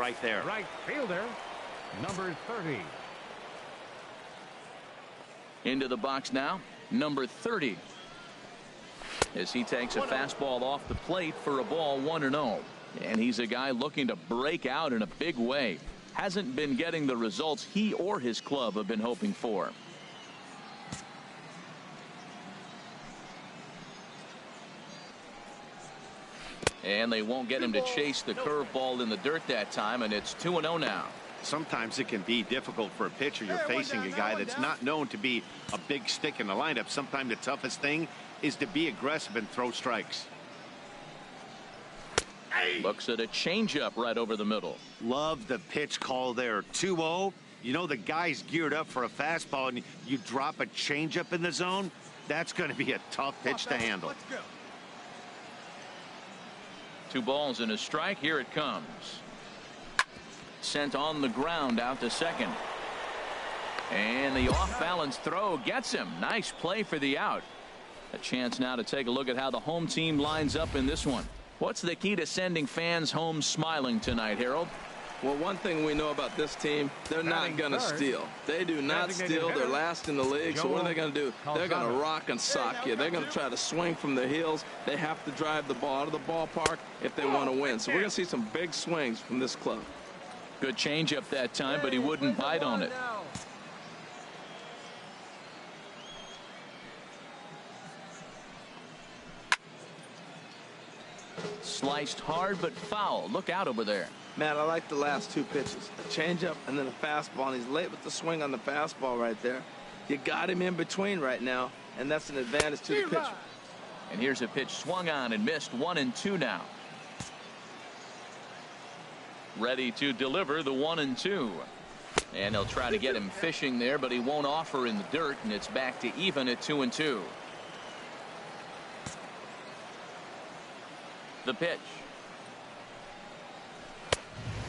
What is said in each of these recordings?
right there. Right fielder, number 30. Into the box now, number 30. As he takes a fastball off the plate for a ball 1-0. And he's a guy looking to break out in a big way. Hasn't been getting the results he or his club have been hoping for. And they won't get him to chase the curveball in the dirt that time, and it's 2-0 now. Sometimes it can be difficult for a pitcher. You're facing a guy that's not known to be a big stick in the lineup. Sometimes the toughest thing is to be aggressive and throw strikes. Looks at a changeup right over the middle. Love the pitch call there. 2-0. You know the guy's geared up for a fastball, and you drop a changeup in the zone. That's going to be a tough pitch to handle. Let's go. 2 balls and a strike. Here it comes. Sent on the ground out to second. And the off-balance throw gets him. Nice play for the out. A chance now to take a look at how the home team lines up in this one. What's the key to sending fans home smiling tonight, Harold? Well, one thing we know about this team, they're not going to steal. They do not steal. They're last in the league. So what are they going to do? They're going to rock and sock you. They're going to try to swing from the heels. They have to drive the ball out of the ballpark if they want to win. So we're going to see some big swings from this club. Good changeup that time, but he wouldn't bite on it. Sliced hard but foul. Look out over there. Man, I like the last 2 pitches. A changeup and then a fastball. And he's late with the swing on the fastball right there. You got him in between right now, and that's an advantage to the pitcher. And here's a pitch swung on and missed. 1-2 now. Ready to deliver the 1-2. And they'll try to get him fishing there, but he won't offer in the dirt, and it's back to even at 2-2. The pitch.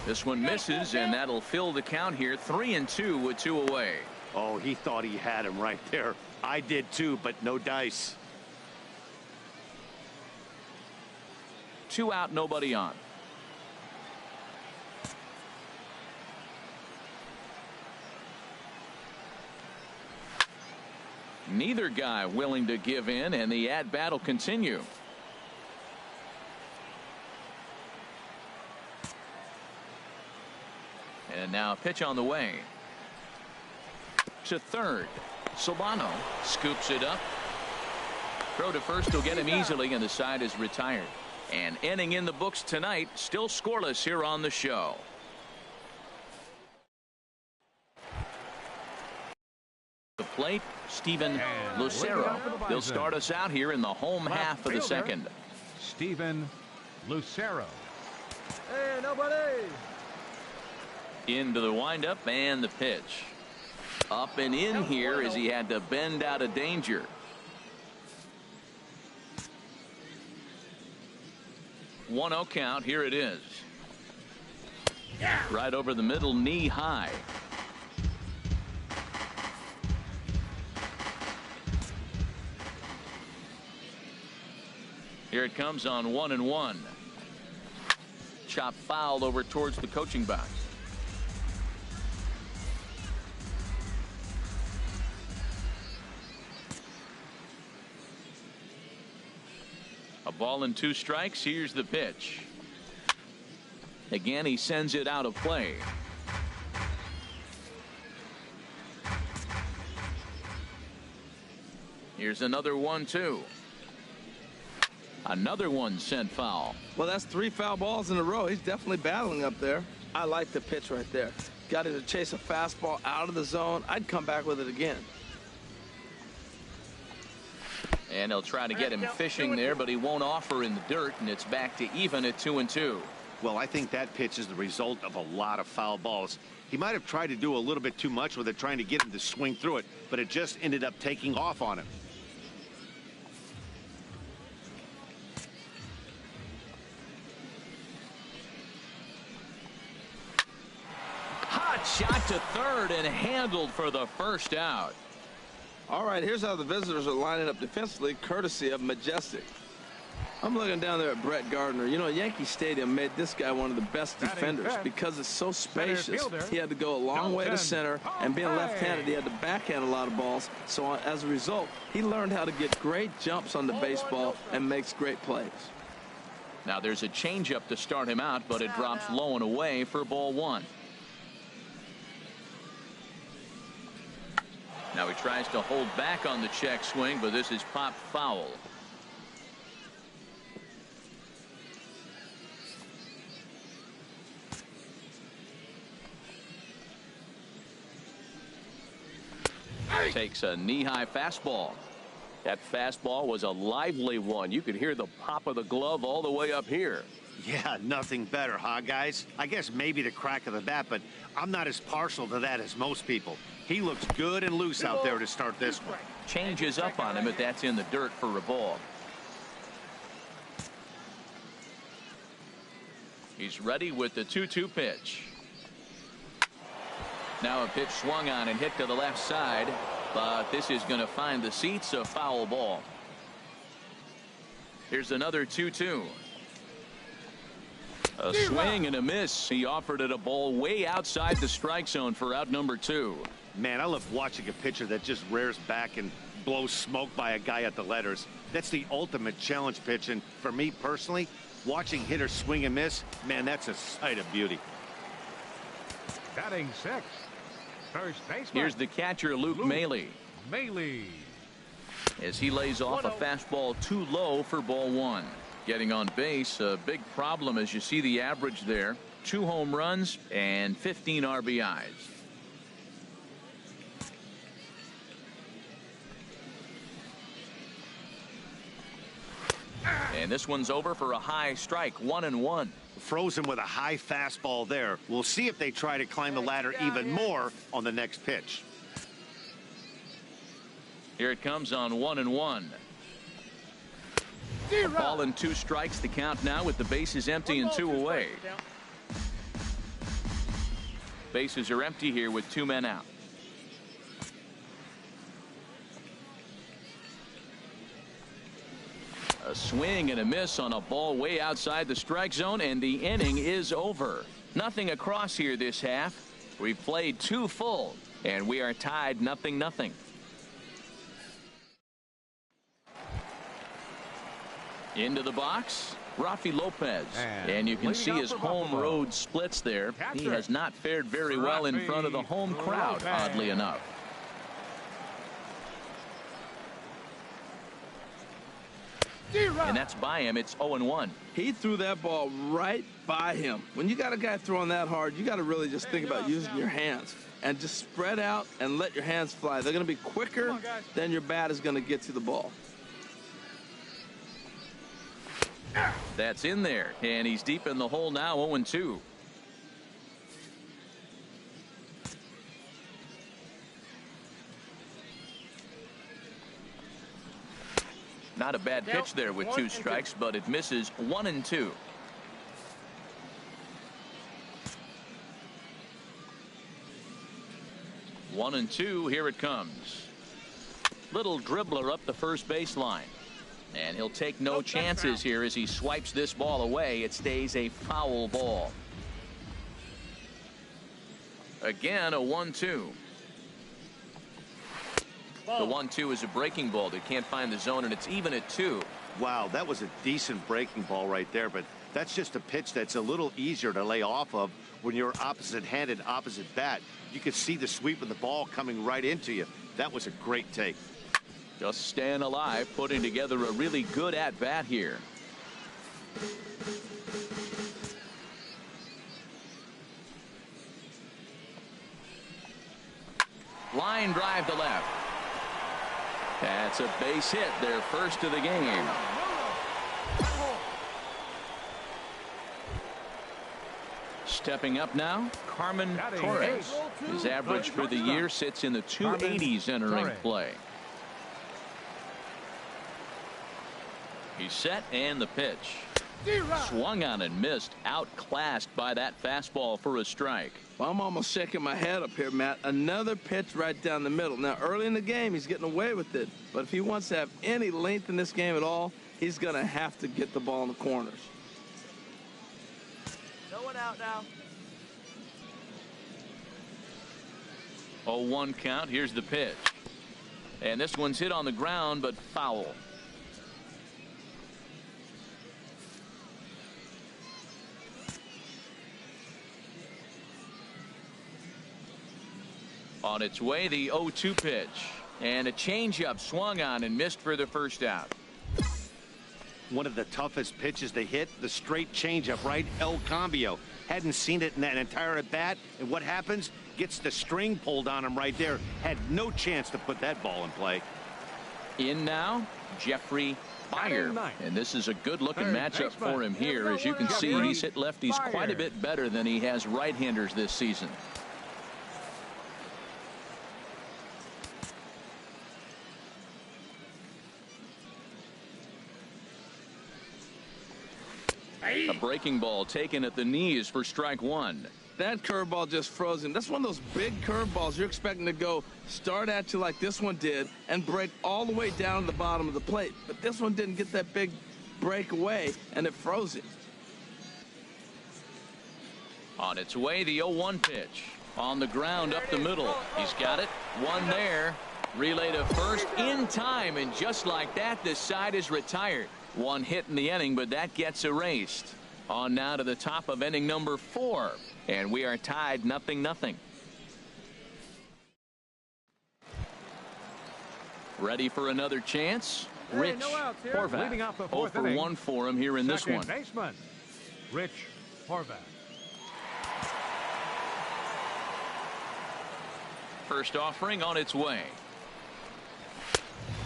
This one misses, and that'll fill the count here. 3-2 with 2 away. Oh, he thought he had him right there. I did too, but no dice. 2 out, nobody on. Neither guy willing to give in, and the at-bat will continue. And now a pitch on the way. To third. Solano scoops it up. Throw to first will get him easily, and the side is retired. And inning in the books tonight, still scoreless here on the show. The plate, Steven Lucero. He'll start us out here in the home half of the second. Steven Lucero. Hey, nobody. Into the windup and the pitch. Up and in here as he had to bend out of danger. One 0 count. Here it is. Right over the middle, knee high. Here it comes on 1-1. Chop foul over towards the coaching box. A ball and 2 strikes. Here's the pitch. Again, he sends it out of play. Here's another 1-2. Another one sent foul. Well, that's 3 foul balls in a row. He's definitely battling up there. I like the pitch right there. Got him to chase a fastball out of the zone. I'd come back with it again. And he'll try to get him fishing there, but he won't offer in the dirt, and it's back to even at 2-2. Well, I think that pitch is the result of a lot of foul balls. He might have tried to do a little bit too much with it, trying to get him to swing through it, but it just ended up taking off on him. Hot shot to third and handled for the first out. All right, here's how the visitors are lining up defensively, courtesy of Majestic. I'm looking down there at Brett Gardner. You know, Yankee Stadium made this guy one of the best defenders because it's so spacious. He had to go a long way to center, and being left-handed, he had to backhand a lot of balls. So as a result, he learned how to get great jumps on the baseball and makes great plays. Now there's a changeup to start him out, but it drops low and away for ball one. Now he tries to hold back on the check swing, but this is popped foul. Takes a knee-high fastball. That fastball was a lively one. You could hear the pop of the glove all the way up here. Yeah, nothing better, huh, guys? I guess maybe the crack of the bat, but I'm not as partial to that as most people. He looks good and loose out there to start this one. Changes up on him, but that's in the dirt for a ball. He's ready with the 2-2 pitch. Now a pitch swung on and hit to the left side, but this is going to find the seats, a foul ball. Here's another 2-2. A swing and a miss. He offered it a ball way outside the strike zone for out number 2. Man, I love watching a pitcher that just rears back and blows smoke by a guy at the letters. That's the ultimate challenge pitch, and for me personally, watching hitters swing and miss, man, that's a sight of beauty. Batting sixth, first baseman. Here's the catcher, Luke Maile. Maile. As he lays off a fastball too low for ball one. Getting on base, a big problem as you see the average there. 2 home runs and 15 RBIs. And this one's over for a high strike, 1-1. Frozen with a high fastball there. We'll see if they try to climb the ladder even more on the next pitch. Here it comes on 1-1. A ball and 2 strikes, the count now with the bases empty and 2 away. Bases are empty here with 2 men out. A swing and a miss on a ball way outside the strike zone, and the inning is over. Nothing across here this half. We've played 2 full, and we are tied 0-0. Into the box, Rafi Lopez, and you can see his home road splits there. He has not fared very well in front of the home crowd, oddly enough. And that's by him. It's 0-1. He threw that ball right by him. When you got a guy throwing that hard, you got to really just think about using your hands and just spread out and let your hands fly. They're going to be quicker than your bat is going to get to the ball. That's in there, and he's deep in the hole now, 0-2. Not a bad pitch there with 2 strikes, but it misses 1-2. One and two, here it comes. Little dribbler up the first baseline. And he'll take no chances here as he swipes this ball away. It stays a foul ball. Again, a 1-2. The 1-2 is a breaking ball. They can't find the zone, and it's even at 2. Wow, that was a decent breaking ball right there, but that's just a pitch that's a little easier to lay off of when you're opposite-handed, opposite bat. You can see the sweep of the ball coming right into you. That was a great take. Just staying alive, putting together a really good at-bat here. Line drive to left. That's a base hit, their first of the game. Stepping up now, Carmen Torres. His average for the year sits in the 280s entering play. He's set, and the pitch. Swung on and missed, outclassed by that fastball for a strike. Well, I'm almost shaking my head up here, Matt. Another pitch right down the middle. Now, early in the game, he's getting away with it. But if he wants to have any length in this game at all, he's going to have to get the ball in the corners. No one out now. 0-1 count. Here's the pitch. And this one's hit on the ground, but foul. On its way, the 0-2 pitch. And a changeup swung on and missed for the first out. One of the toughest pitches to hit, the straight changeup, right? El Cambio. Hadn't seen it in that entire at bat. And what happens? Gets the string pulled on him right there. Had no chance to put that ball in play. In now, Jeffrey Beyer. And this is a good-looking matchup for him here. As you can see, he's hit lefties quite a bit better than he has right-handers this season. A breaking ball taken at the knees for strike one. That curveball just froze him. That's one of those big curveballs you're expecting to go start at you like this one did and break all the way down to the bottom of the plate. But this one didn't get that big break away, and it froze him. On its way, the 0-1 pitch. On the ground up the middle. He's got it. One there. Relay to first in time, and just like that, this side is retired. One hit in the inning, but that gets erased. On now to the top of inning number 4. And we are tied 0-0. Ready for another chance? Rich Horvath. 0 for 1 for him here in this one. Baseman, Rich Horvath. First offering on its way.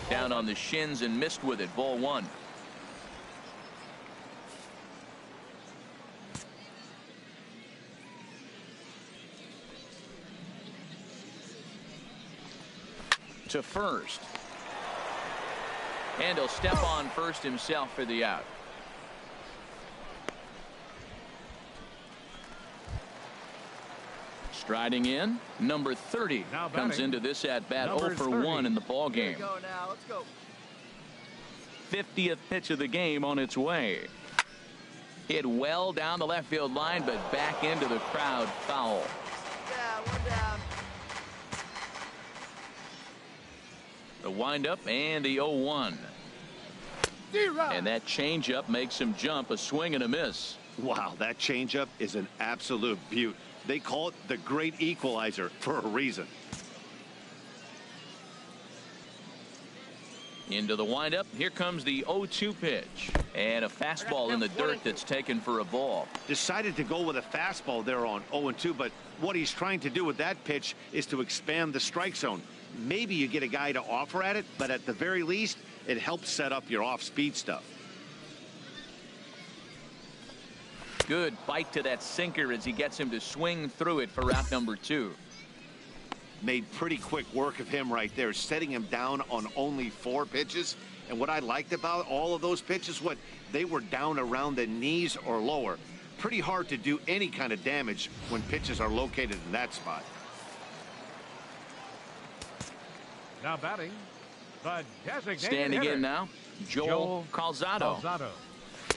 Down on the shins and missed with it. Ball 1. To first. And he'll step on first himself for the out. Striding in, number 30 comes into this at bat. 0 for 1 in the ball game. Go now. Let's go. 50th pitch of the game on its way. Hit well down the left field line, but back into the crowd. Foul. Down, one down. The windup and the 0-1. And that changeup makes him jump. A swing and a miss. Wow, that changeup is an absolute beaut. They call it the great equalizer for a reason. Into the windup. Here comes the 0-2 pitch. And a fastball in the dirt that's taken for a ball. Decided to go with a fastball there on 0-2, but what he's trying to do with that pitch is to expand the strike zone. Maybe you get a guy to offer at it, but at the very least, it helps set up your off-speed stuff. Good bite to that sinker as he gets him to swing through it for out number 2. Made pretty quick work of him right there, setting him down on only 4 pitches. And what I liked about all of those pitches, what they were down around the knees or lower. Pretty hard to do any kind of damage when pitches are located in that spot. Now batting, the designated Standing hitter, in now, Joel Calzado.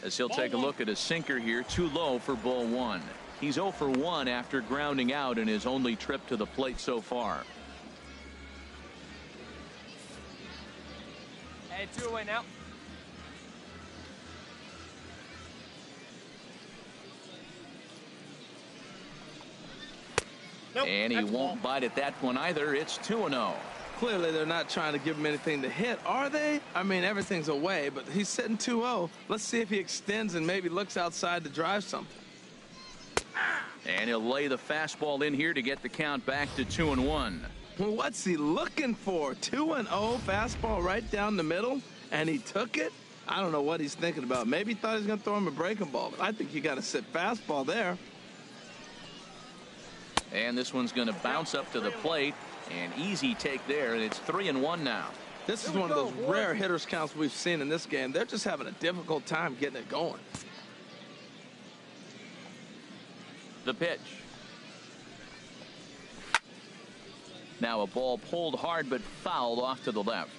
As he'll take a look at a sinker here, too low for ball 1. He's 0 for 1 after grounding out in his only trip to the plate so far. Hey, 2 away now. And he won't bite at that one either. It's 2-0. Clearly, they're not trying to give him anything to hit, are they? I mean, everything's away, but he's sitting 2-0. Let's see if he extends and maybe looks outside to drive something. And he'll lay the fastball in here to get the count back to 2-1. Well, what's he looking for? 2-0 fastball right down the middle, and he took it? I don't know what he's thinking about. Maybe he thought he was going to throw him a breaking ball, but I think you got to sit fastball there. And this one's going to bounce up to the plate. An easy take there, and it's 3-1 now. This is one of those rare hitters counts we've seen in this game. They're just having a difficult time getting it going. The pitch. Now a ball pulled hard but fouled off to the left.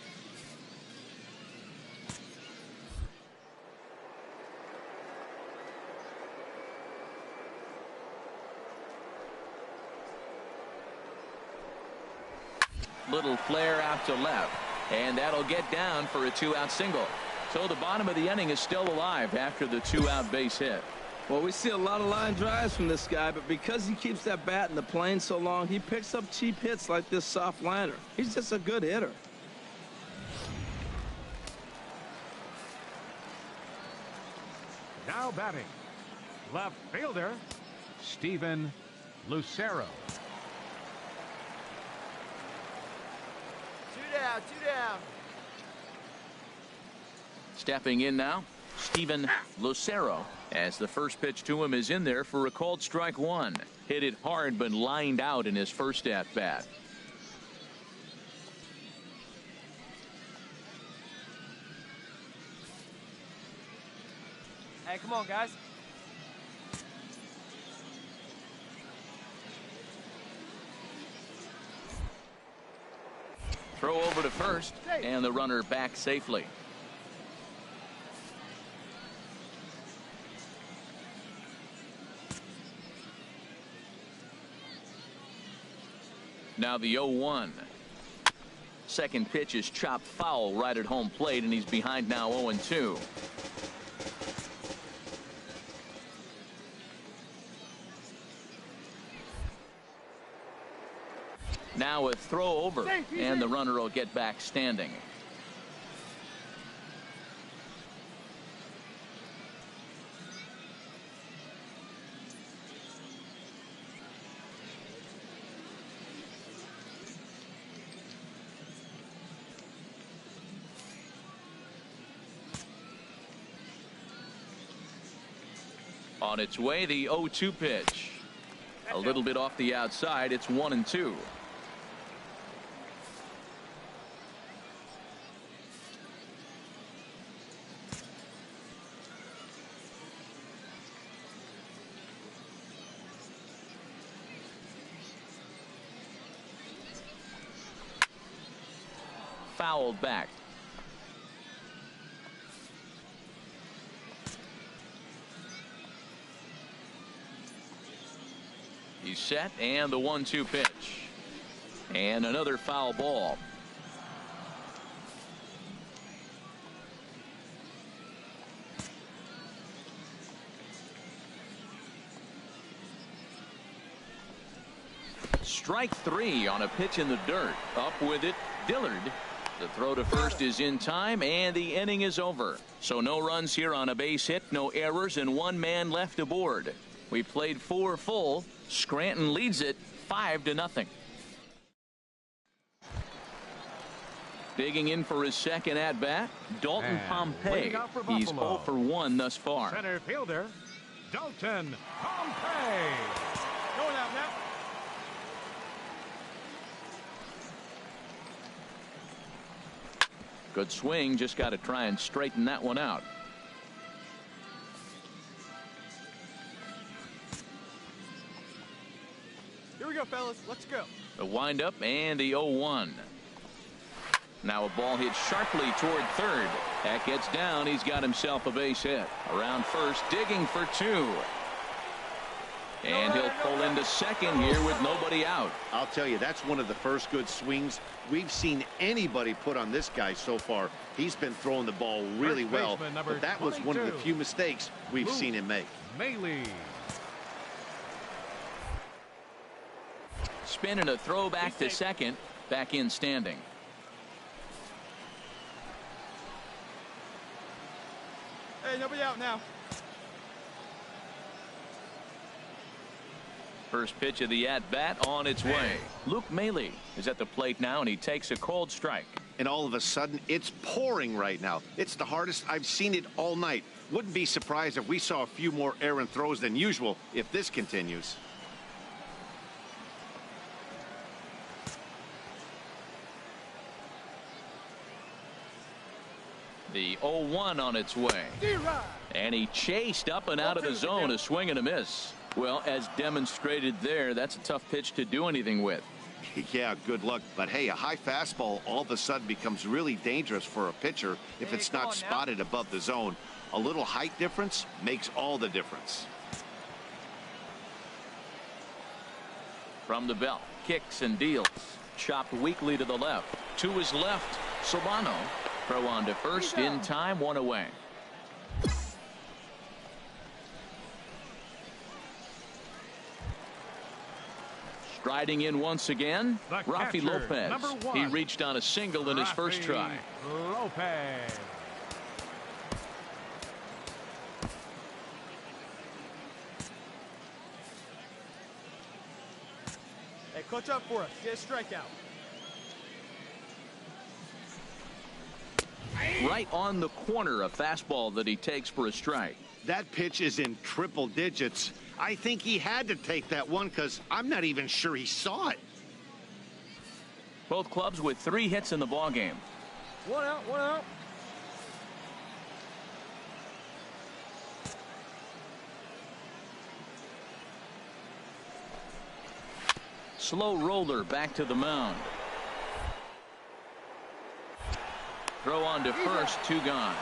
Little flare out to left, and that'll get down for a 2-out single. So the bottom of the inning is still alive after the 2-out base hit. Well, we see a lot of line drives from this guy, but because he keeps that bat in the plane so long, he picks up cheap hits like this soft liner. He's just a good hitter. Now batting, left fielder, Steven Lucero. 2 down, 2 down. Stepping in now, Steven Lucero, as the first pitch to him is in there for a called strike one. Hit it hard but lined out in his first at bat. Hey, come on, guys. Throw over to first, and the runner back safely. Now the 0-1. Second pitch is chopped foul right at home plate, and he's behind now 0-2. Now a throw over, and the runner will get back standing. On its way, the 0-2 pitch. A little bit off the outside. It's 1-2. Fouled back. He's set, and the 1-2 pitch. And another foul ball. Strike three on a pitch in the dirt. Up with it, Dillard. The throw to first is in time, and the inning is over. So no runs here on a base hit, no errors, and one man left aboard. We played 4 full. Scranton leads it 5-0. Digging in for his second at bat, Dalton Pompey. He's 0 for 1 thus far. Center fielder, Dalton Pompey. Going out now. Good swing, just got to try and straighten that one out. Here we go, fellas. Let's go. The windup and the 0-1. Now a ball hit sharply toward third. That gets down. He's got himself a base hit. Around first, digging for 2. And he'll pull into second here with nobody out. I'll tell you, that's one of the first good swings we've seen anybody put on this guy so far. He's been throwing the ball really well, but that was one of the few mistakes we've seen him make. Maley. Spin and a throw back to second. Back in standing. Hey, nobody out now. First pitch of the at-bat on its way. Luke Maley is at the plate now, and he takes a cold strike. And all of a sudden, it's pouring right now. It's the hardest I've seen it all night. Wouldn't be surprised if we saw a few more errant throws than usual if this continues. The 0-1 on its way. And he chased up and out of the zone, a swing and a miss. Well, as demonstrated there, that's a tough pitch to do anything with. Yeah, good luck. But hey, a high fastball all of a sudden becomes really dangerous for a pitcher if it's not spotted above the zone. A little height difference makes all the difference. From the belt, kicks and deals. chopped weakly to the left. To his left, Solano. Throw on to first in time, 1 away. Striding in once again, Rafi Lopez. He reached on a single in his first try. Lopez. Hey, clutch up for us. Get a strikeout. Right on the corner, a fastball that he takes for a strike. That pitch is in triple digits. I think he had to take that one because I'm not even sure he saw it. Both clubs with 3 hits in the ballgame. 1 out, 1 out. Slow roller back to the mound. Throw on to first, 2 gone.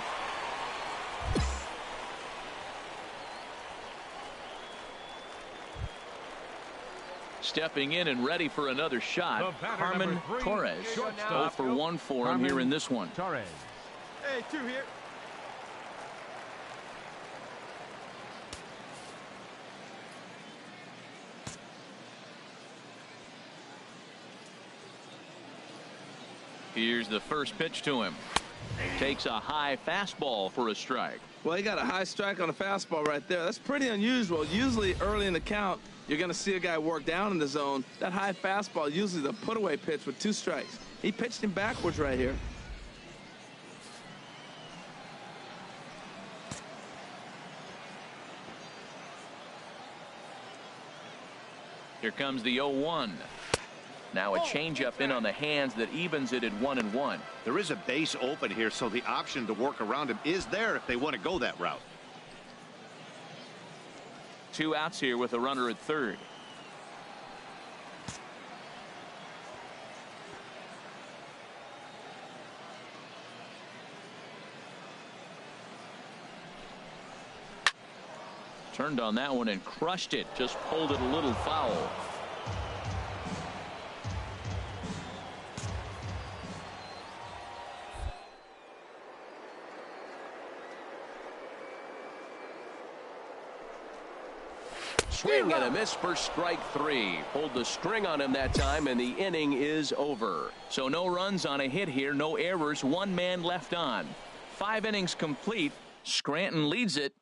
Stepping in and ready for another shot, Carmen Torres. 0 for 1 for him here in this one. Torres. Hey, 2 here. Here's the first pitch to him. Takes a high fastball for a strike. Well, he got a high strike on a fastball right there. That's pretty unusual. Usually early in the count, you're going to see a guy work down in the zone. That high fastball, usually the put-away pitch with 2 strikes. He pitched him backwards right here. Here comes the 0-1. Now a changeup in on the hands that evens it at 1-1. There is a base open here, so the option to work around him is there if they want to go that route. 2 outs here with a runner at third. Turned on that one and crushed it. Just pulled it a little foul. Swing and a miss for strike 3. Pulled the string on him that time, and the inning is over. So no runs on a hit here, no errors, 1 man left on. 5 innings complete. Scranton leads it.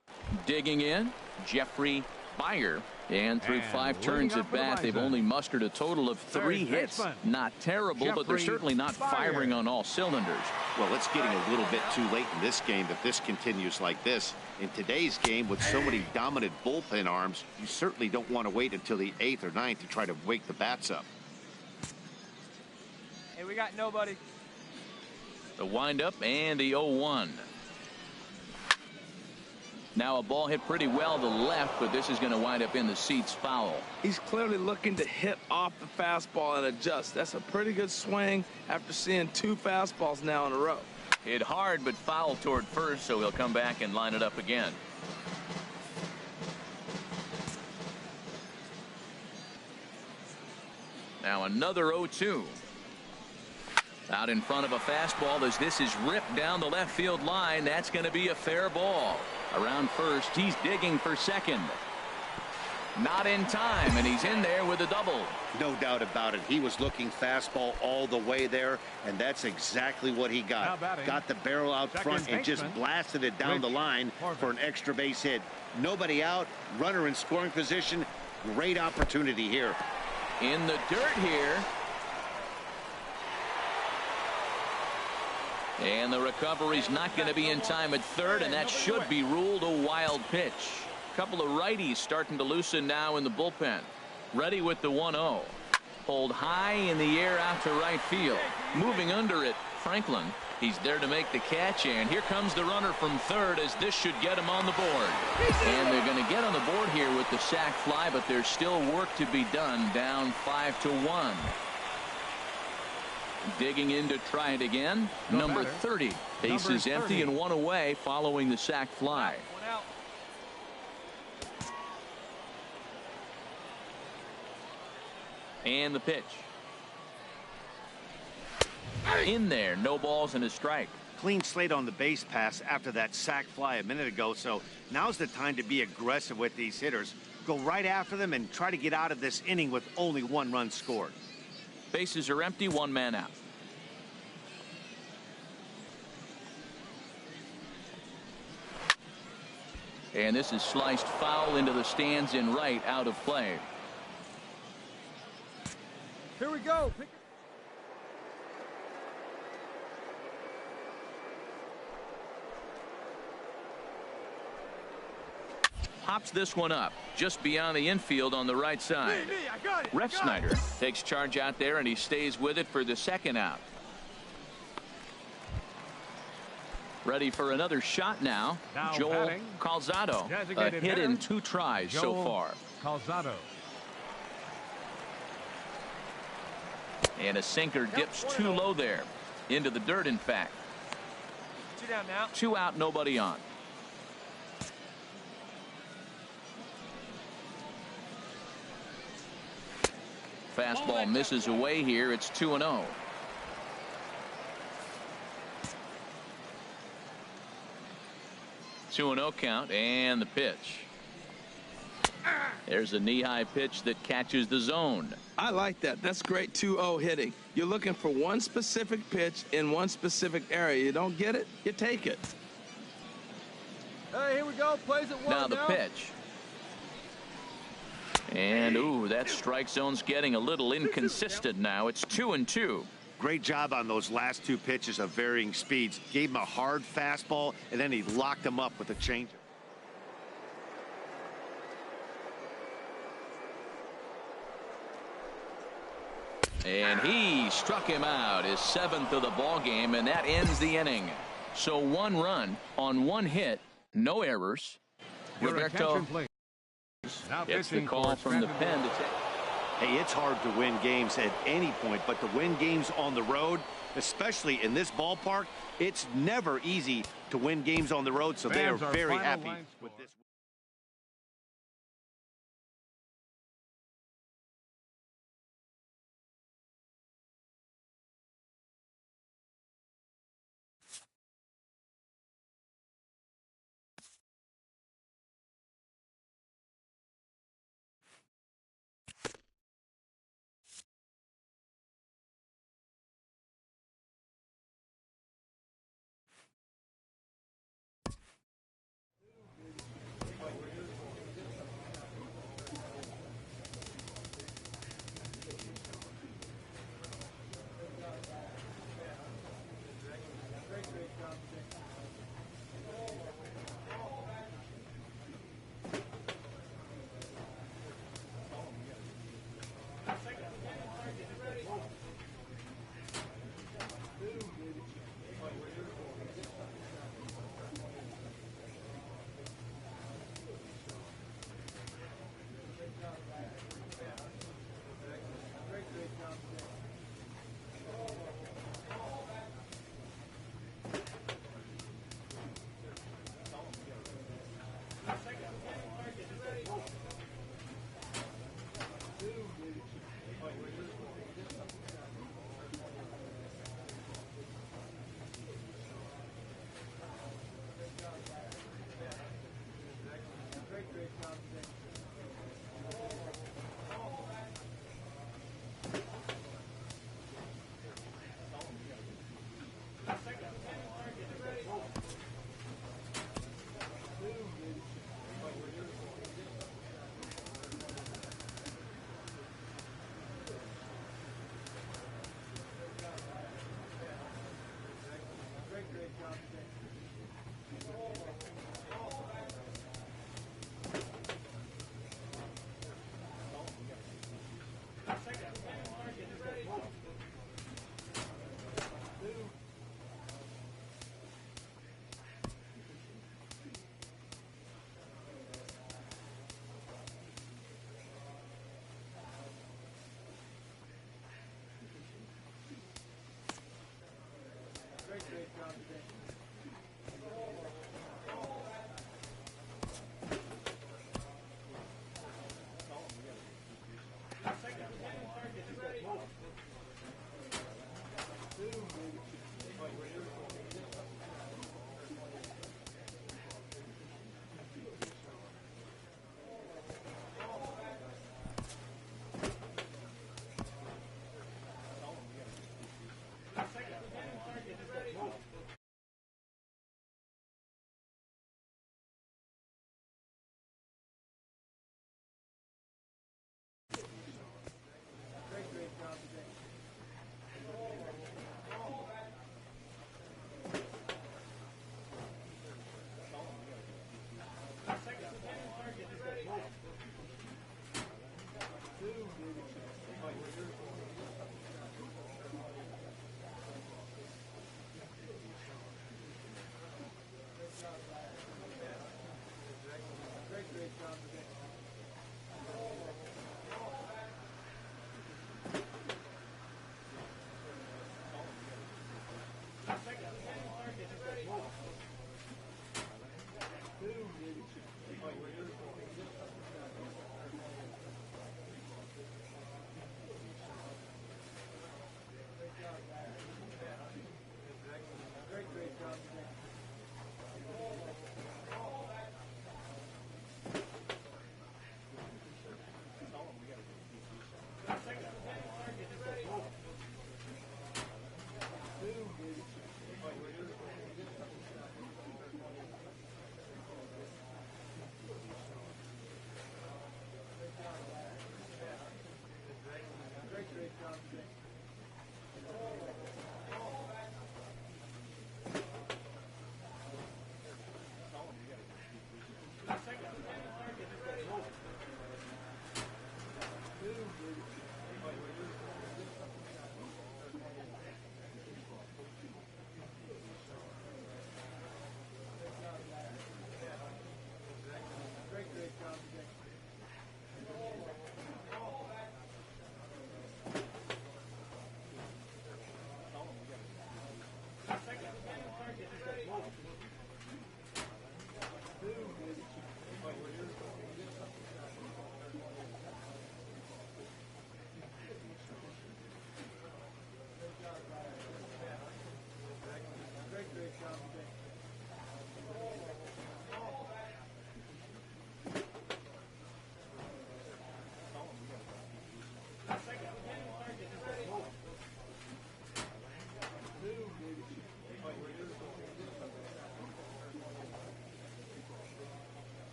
Digging in, Jeffrey Beyer. And through 5 turns at bat, they've only mustered a total of 3 hits. Not terrible, but they're certainly not firing on all cylinders. Well, it's getting a little bit too late in this game if this continues like this. In today's game, with so many dominant bullpen arms, you certainly don't want to wait until the 8th or 9th to try to wake the bats up. Hey, we got nobody. The windup and the 0-1. Now a ball hit pretty well to left, but this is going to wind up in the seats foul. He's clearly looking to hit off the fastball and adjust. That's a pretty good swing after seeing 2 fastballs now in a row. Hit hard, but foul toward first, so he'll come back and line it up again. Now another 0-2. Out in front of a fastball as this is ripped down the left field line. That's going to be a fair ball. Around first, he's digging for second. Not in time, and he's in there with a double. No doubt about it. He was looking fastball all the way there, and that's exactly what he got. Got the barrel out front and just blasted it down the line for an extra base hit. Nobody out, runner in scoring position. Great opportunity here. In the dirt here. And the recovery's not going to be in time at third, and that should be ruled a wild pitch. Couple of righties starting to loosen now in the bullpen. Ready with the 1-0. Pulled high in the air out to right field. Moving under it, Franklin. He's there to make the catch, and here comes the runner from third as this should get him on the board. And they're going to get on the board here with the sac fly, but there's still work to be done, down 5-1. Digging in to try it again. Number 30. Base is empty and 1 away following the sac fly. 1 out. And the pitch. In there, no balls and a strike. Clean slate on the base pass after that sac fly a minute ago, so now's the time to be aggressive with these hitters. Go right after them and try to get out of this inning with only 1 run scored. Bases are empty, 1 man out. And this is sliced foul into the stands in right, out of play. Here we go. Pops this one up just beyond the infield on the right side. Me, I got it. Ref Snyder takes charge out there, and he stays with it for the 2nd out. Ready for another shot now. Joel batting, Calzado. A hit in 2 tries so far. Calzado. And a sinker dips too low there. Into the dirt, in fact. 2 down now. 2 out, nobody on. Fastball misses away here. It's 2-0. Two and 0 count, and the pitch. There's a knee-high pitch that catches the zone. I like that. That's great 2-0 hitting. You're looking for one specific pitch in one specific area. You don't get it, you take it. Hey, here we go. Plays at 1 Now the pitch. And, ooh, that strike zone's getting a little inconsistent now. It's 2-2. Great job on those last 2 pitches of varying speeds. Gave him a hard fastball, and then he locked him up with a changeup. And he struck him out, his 7th of the ball game, and that ends the inning. So 1 run on 1 hit, no errors. Your Roberto attention, please. Now gets the pitching call for from the Stanton. pen to take. Hey, it's hard to win games at any point, but to win games on the road, especially in this ballpark, it's never easy to win games on the road, so they are Fans, our very final happy line with score. this. Great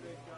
Great job.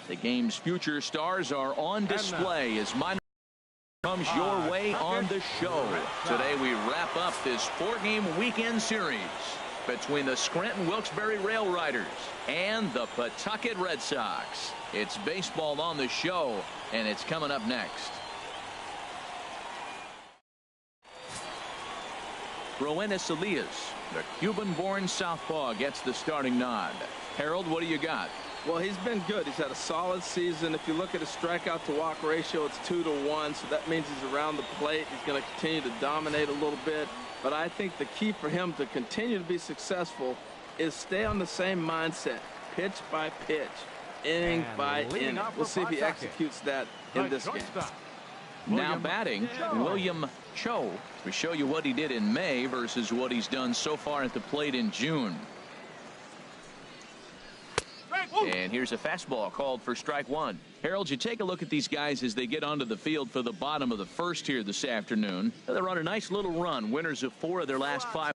The game's future stars are on display as minor comes your way on the show. Today we wrap up this 4-game weekend series between the Scranton Wilkes-Barre Rail Riders and the Pawtucket Red Sox. It's baseball on the show, and it's coming up next. Roenis Elias, the Cuban-born southpaw, gets the starting nod. Harold, what do you got? Well, he's been good. He's had a solid season. If you look at his strikeout to walk ratio, it's 2-to-1, so that means he's around the plate. He's going to continue to dominate a little bit. But I think the key for him to continue to be successful is stay on the same mindset, pitch by pitch, inning by inning. We'll see if he executes that in this game. Now batting, William Cho. We show you what he did in May versus what he's done so far at the plate in June. And here's a fastball called for strike one. Harold, you take a look at these guys as they get onto the field for the bottom of the first here this afternoon. They're on a nice little run, winners of 4 of their last 5.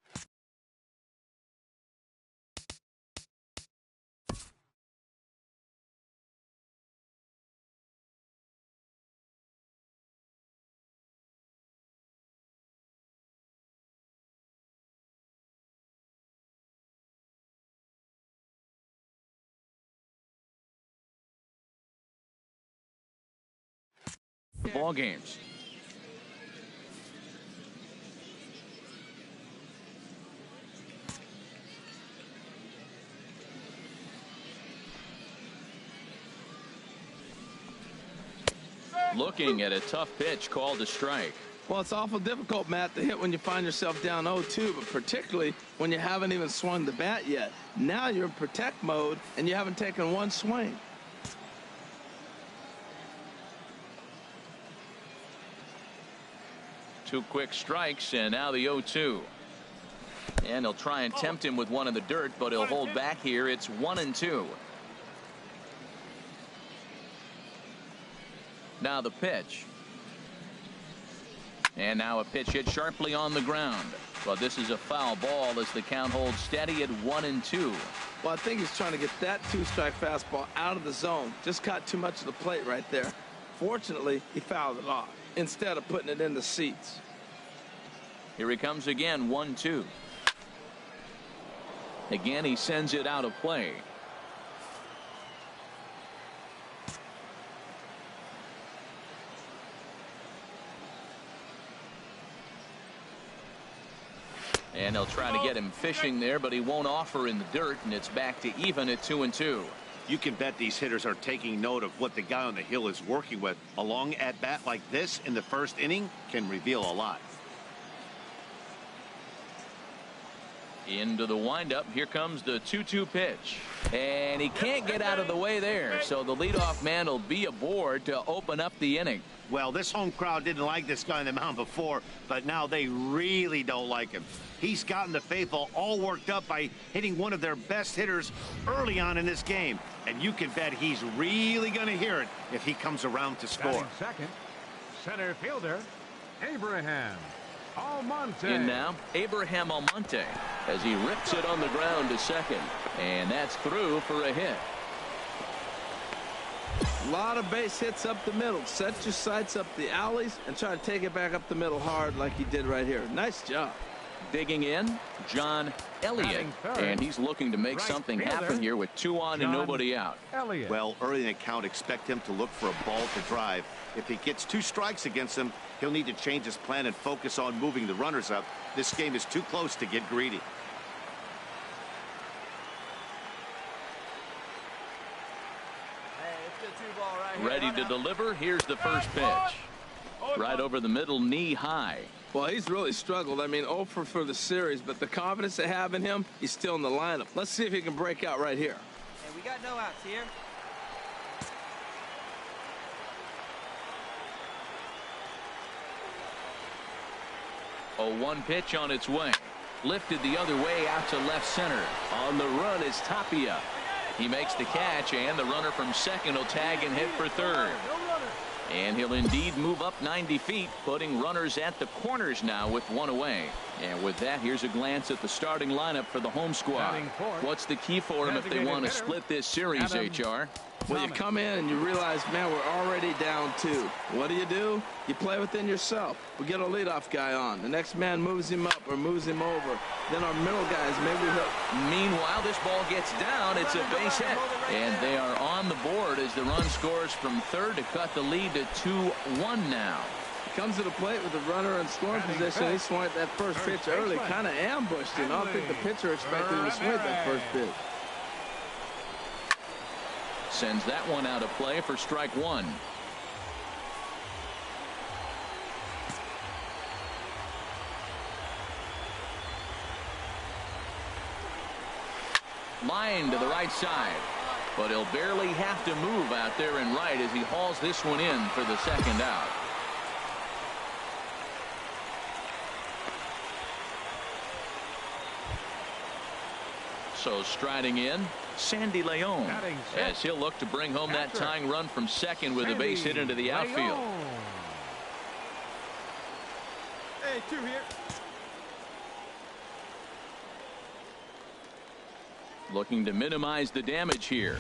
Ball games. Looking at a tough pitch called a strike. Well, it's awful difficult, Matt, to hit when you find yourself down 0-2, but particularly when you haven't even swung the bat yet. Now you're in protect mode, and you haven't taken one swing. 2 quick strikes, and now the 0-2. And he'll try and tempt him with one in the dirt, but he'll hold back here. It's 1-2. Now the pitch. And now a pitch hit sharply on the ground. But this is a foul ball as the count holds steady at 1-2. Well, I think he's trying to get that 2-strike fastball out of the zone. Just caught too much of the plate right there. Fortunately, he fouled it off instead of putting it in the seats. Here he comes again, 1-2. Again, he sends it out of play. And they'll try to get him fishing there, but he won't offer in the dirt, and it's back to even at 2-2. You can bet these hitters are taking note of what the guy on the hill is working with. A long at bat like this in the first inning can reveal a lot. Into the windup. Here comes the 2-2 pitch. And he can't get out of the way there. So the leadoff man will be aboard to open up the inning. Well, this home crowd didn't like this guy on the mound before, but now they really don't like him. He's gotten the faithful all worked up by hitting one of their best hitters early on in this game. And you can bet he's really going to hear it if he comes around to score. Batting second, center fielder, Abraham Almonte. In now, Abraham Almonte as he rips it on the ground to second. And that's through for a hit. A lot of base hits up the middle. Set your sights up the alleys and try to take it back up the middle hard like he did right here. Nice job. Digging in, John Elliott. And he's looking to make something happen here with 2 on and nobody out. Elliott. Well, early in the count, expect him to look for a ball to drive. If he gets 2 strikes against him, he'll need to change his plan and focus on moving the runners up. This game is too close to get greedy. Ready to deliver. Here's the first pitch. Right over the middle, knee high. Well, he's really struggled. I mean, 0 for the series, but the confidence they have in him, he's still in the lineup. Let's see if he can break out right here. Hey, we got no outs here. A 1 pitch on its way. Lifted the other way out to left center. On the run is Tapia. He makes the catch, and the runner from second will tag and hit for third. And he'll indeed move up 90 feet, putting runners at the corners now with 1 away. And with that, here's a glance at the starting lineup for the home squad. What's the key for them if they want to split this series, HR? Well, you come in and you realize, man, we're already down 2. What do? You play within yourself. We get a leadoff guy on. The next man moves him up or moves him over. Then our middle guys, maybe he'll... Meanwhile, this ball gets down. It's a base hit. And they are on the board as the run scores from third to cut the lead to 2-1 now. He comes to the plate with the runner in scoring position. He swung at that first pitch early, kind of ambushed him. I don't think the pitcher expected him to swing at that first pitch. Sends that one out of play for strike 1. Line to the right side, but he'll barely have to move out there and right as he hauls this one in for the second out. So striding in, Sandy Leon, as he'll look to bring home that tying run from second with a base hit into the outfield. Hey, 2 here. Looking to minimize the damage here.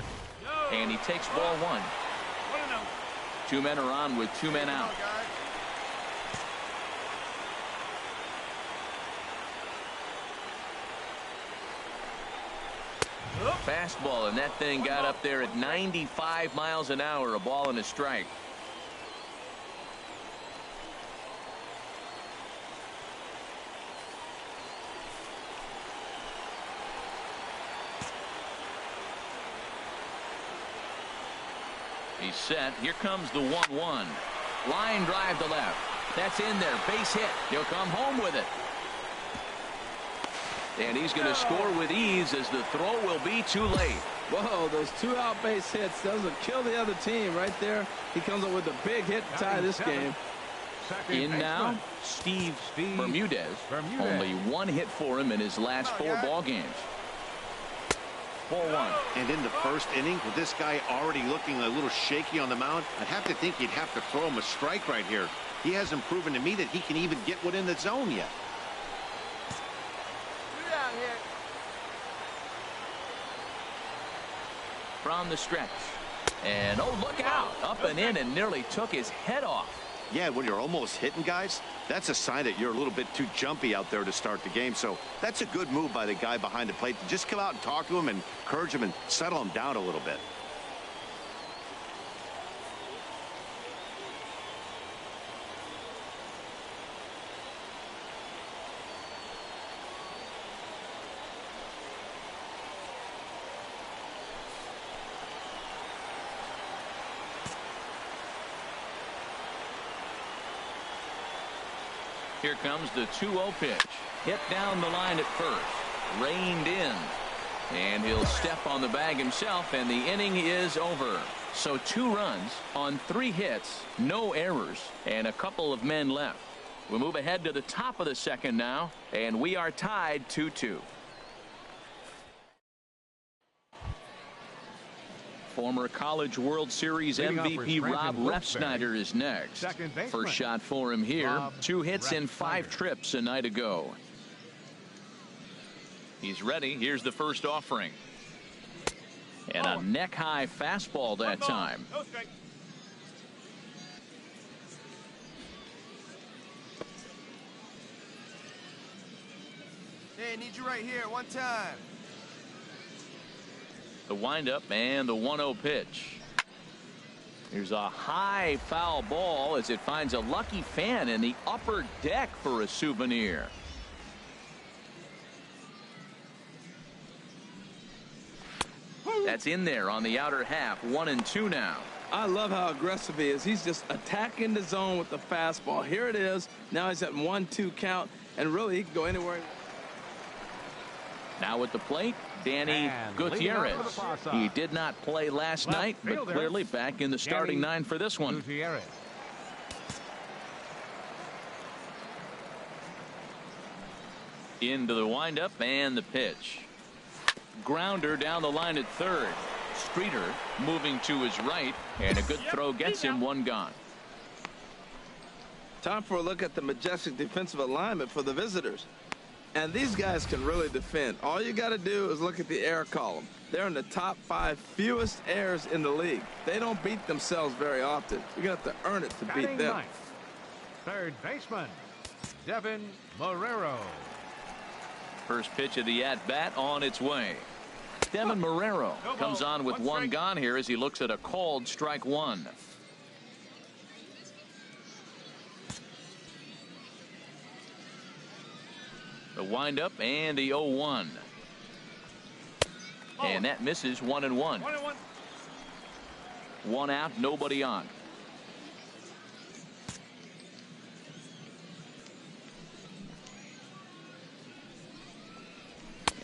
And he takes ball 1. 2 men are on with 2 men out. Fastball, and that thing got up there at 95 miles an hour. A ball and a strike. He's set. Here comes the 1-1. Line drive to left. That's in there. Base hit. He'll come home with it. And he's going to score with ease as the throw will be too late. Whoa, those 2 out base hits. Those will kill the other team right there. He comes up with a big hit to tie this game. In now, Steve Bermudez. Only one hit for him in his last 4 ball games. Ball 1. And in the first inning, with this guy already looking a little shaky on the mound, I'd have to think you'd have to throw him a strike right here. He hasn't proven to me that he can even get one in the zone yet. Down here. From the stretch. And oh, look out. Up and in and nearly took his head off. Yeah, when you're almost hitting guys, that's a sign that you're a little bit too jumpy out there to start the game. So that's a good move by the guy behind the plate to just come out and talk to him and encourage him and settle him down a little bit. Here comes the 2-0 pitch. Hit down the line at first. Reined in. And he'll step on the bag himself, and the inning is over. So 2 runs on 3 hits, no errors, and a couple of men left. We move ahead to the top of the second now, and we are tied 2-2. Former College World Series MVP Rob Refsnyder is next. First shot for him here. 2 hits in 5 trips a night ago. He's ready. Here's the first offering. And a neck-high fastball that time. Hey, need you right here, one time. The windup and the 1-0 pitch. Here's a high foul ball as it finds a lucky fan in the upper deck for a souvenir. That's in there on the outer half. 1-2 now. I love how aggressive he is. He's just attacking the zone with the fastball. Here it is. Now he's at 1-2 count, and really he can go anywhere. Now at the plate, Danny Gutierrez. He did not play last night, but clearly back in the starting 9 for this one. Into the windup and the pitch. Grounder down the line at third. Streeter moving to his right, and a good throw gets him 1 gone. Time for a look at the majestic defensive alignment for the visitors. And these guys can really defend. All you got to do is look at the error column. They're in the top 5 fewest errors in the league. They don't beat themselves very often. You're going to have to earn it to beat them. Third baseman, Devin Marrero. First pitch of the at-bat on its way. Devin Marrero comes on with 1 gone here as he looks at a called strike 1. The windup and the 0-1. And that misses. 1-1. 1 out, nobody on.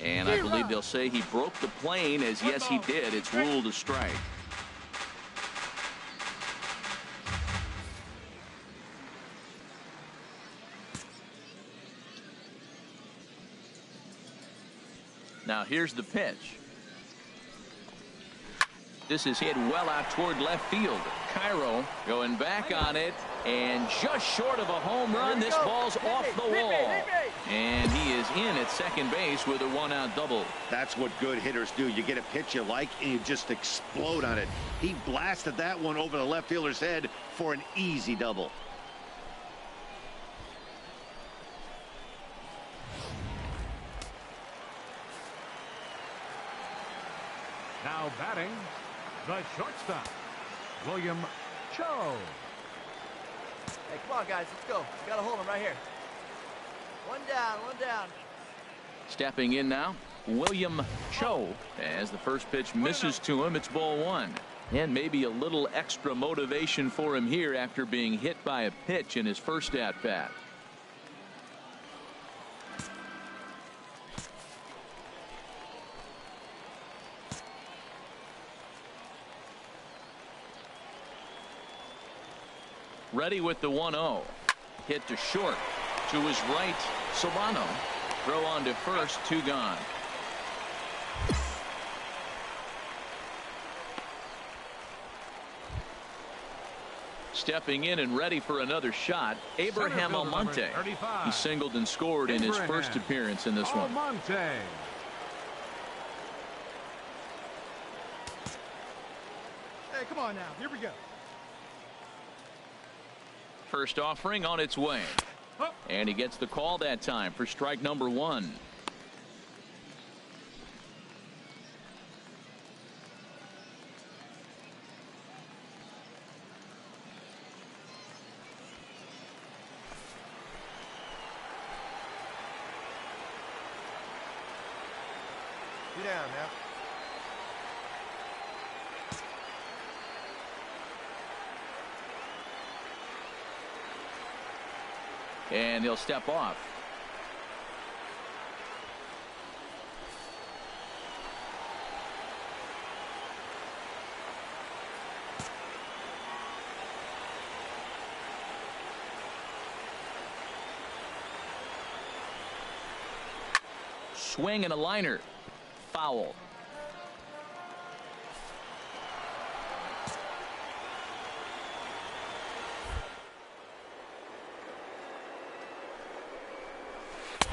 And I believe they'll say he broke the plane, as yes he did. It's ruled a strike. Now here's the pitch. This is hit well out toward left field. Cairo going back on it, and just short of a home run. This ball's off the wall, and he is in at second base with a 1-out double. That's what good hitters do. You get a pitch you like and you just explode on it. He blasted that one over the left fielder's head for an easy double. Now batting, the shortstop, William Cho. Hey, come on, guys, let's go. We gotta hold him right here. 1 down, 1 down. Stepping in now, William Cho. As the first pitch misses to him, it's ball 1. And maybe a little extra motivation for him here after being hit by a pitch in his first at-bat. Ready with the 1-0. Hit to short. To his right, Solano. Throw on to first, 2 gone. Stepping in and ready for another shot, Abraham Almonte. He singled and scored in his first appearance in this one. Almonte. Hey, come on now. Here we go. First offering on its way. And he gets the call that time for strike number 1. Get down now. And he'll step off. Swing and a liner. Foul.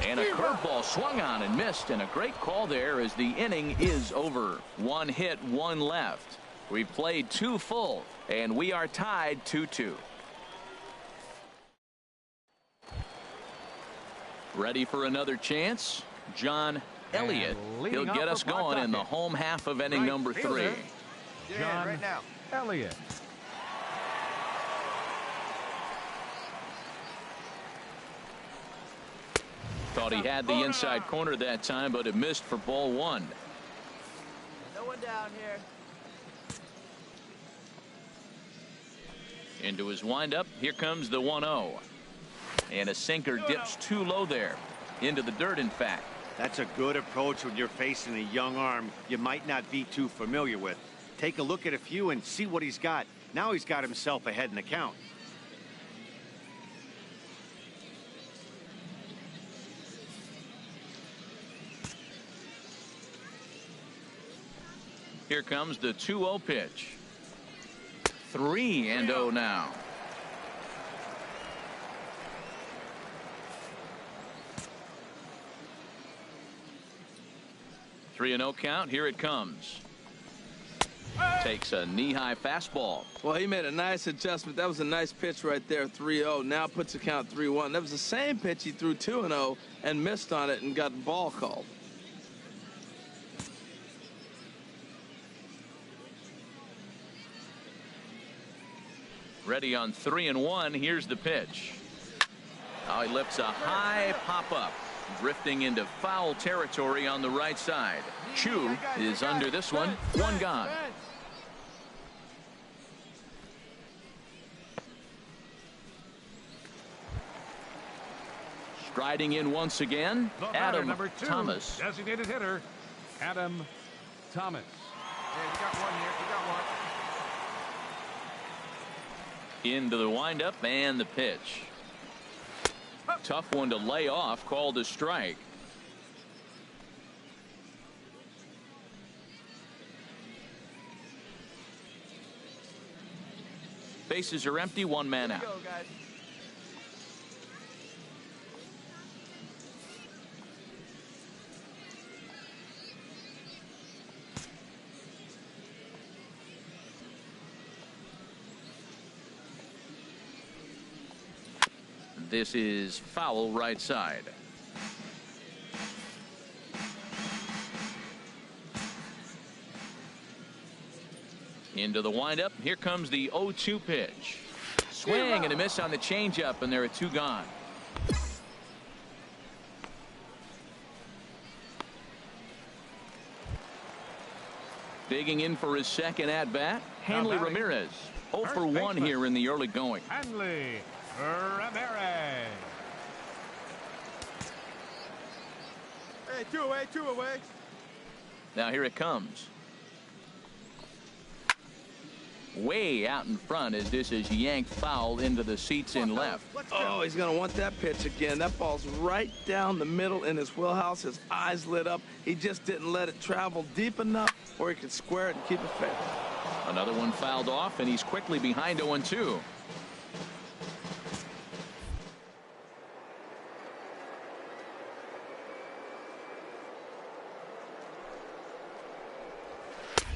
And a curveball swung on and missed, and a great call there as the inning is over. 1 hit, 1 left. We've played 2 full, and we are tied 2-2. Ready for another chance? John Elliott. He'll get us going in the home half of inning number 3. John right now. Elliott. Thought he had the inside corner that time, but it missed for ball 1. No one down here. Into his windup. Here comes the 1-0. And a sinker dips too low there. Into the dirt, in fact. That's a good approach when you're facing a young arm you might not be too familiar with. Take a look at a few and see what he's got. Now he's got himself ahead in the count. Here comes the 2-0 pitch. 3-0 now. Three and 0 count. Here it comes. Takes a knee-high fastball. Well, he made a nice adjustment. That was a nice pitch right there, 3-0. Now puts the count 3-1. That was the same pitch he threw 2-0 and missed on it and got the ball called. Ready on 3-1. Here's the pitch. Now he lifts a high pop-up. Drifting into foul territory on the right side. Chu is under this one. 1 gone. Striding in once again, Adam number 2, Thomas. Designated hitter, Adam Thomas. Hey, we got one here. We got one. Into the windup and the pitch. Tough one to lay off, called a strike. Bases are empty, 1 man out. Go, guys. This is foul right side. Into the windup. Here comes the 0-2 pitch. Swing and a miss on the changeup, and there are 2 gone. Digging in for his second at bat, Hanley Ramirez. 0 for 1 here in the early going. Hanley Ramirez. Hey, 2 away, 2 away. Now here it comes. way out in front as this is yanked foul into the seats in left. Oh, he's going to want that pitch again. That ball's right down the middle in his wheelhouse. His eyes lit up. He just didn't let it travel deep enough where he could square it and keep it fair. Another one fouled off, and he's quickly behind 0-2.